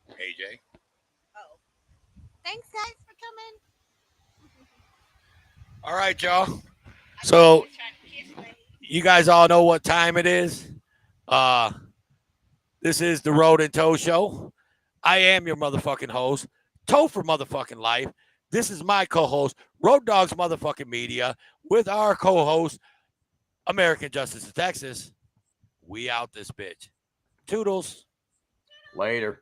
AJ. Thanks, guys, for coming. All right, y'all. So you guys all know what time it is. This is the Road and Tow Show. I am your motherfucking host, Tow for motherfucking life. This is my co-host, Road Dogs Motherfucking Media, with our co-host, American Justice of Texas. We out this bitch. Toodles. Later.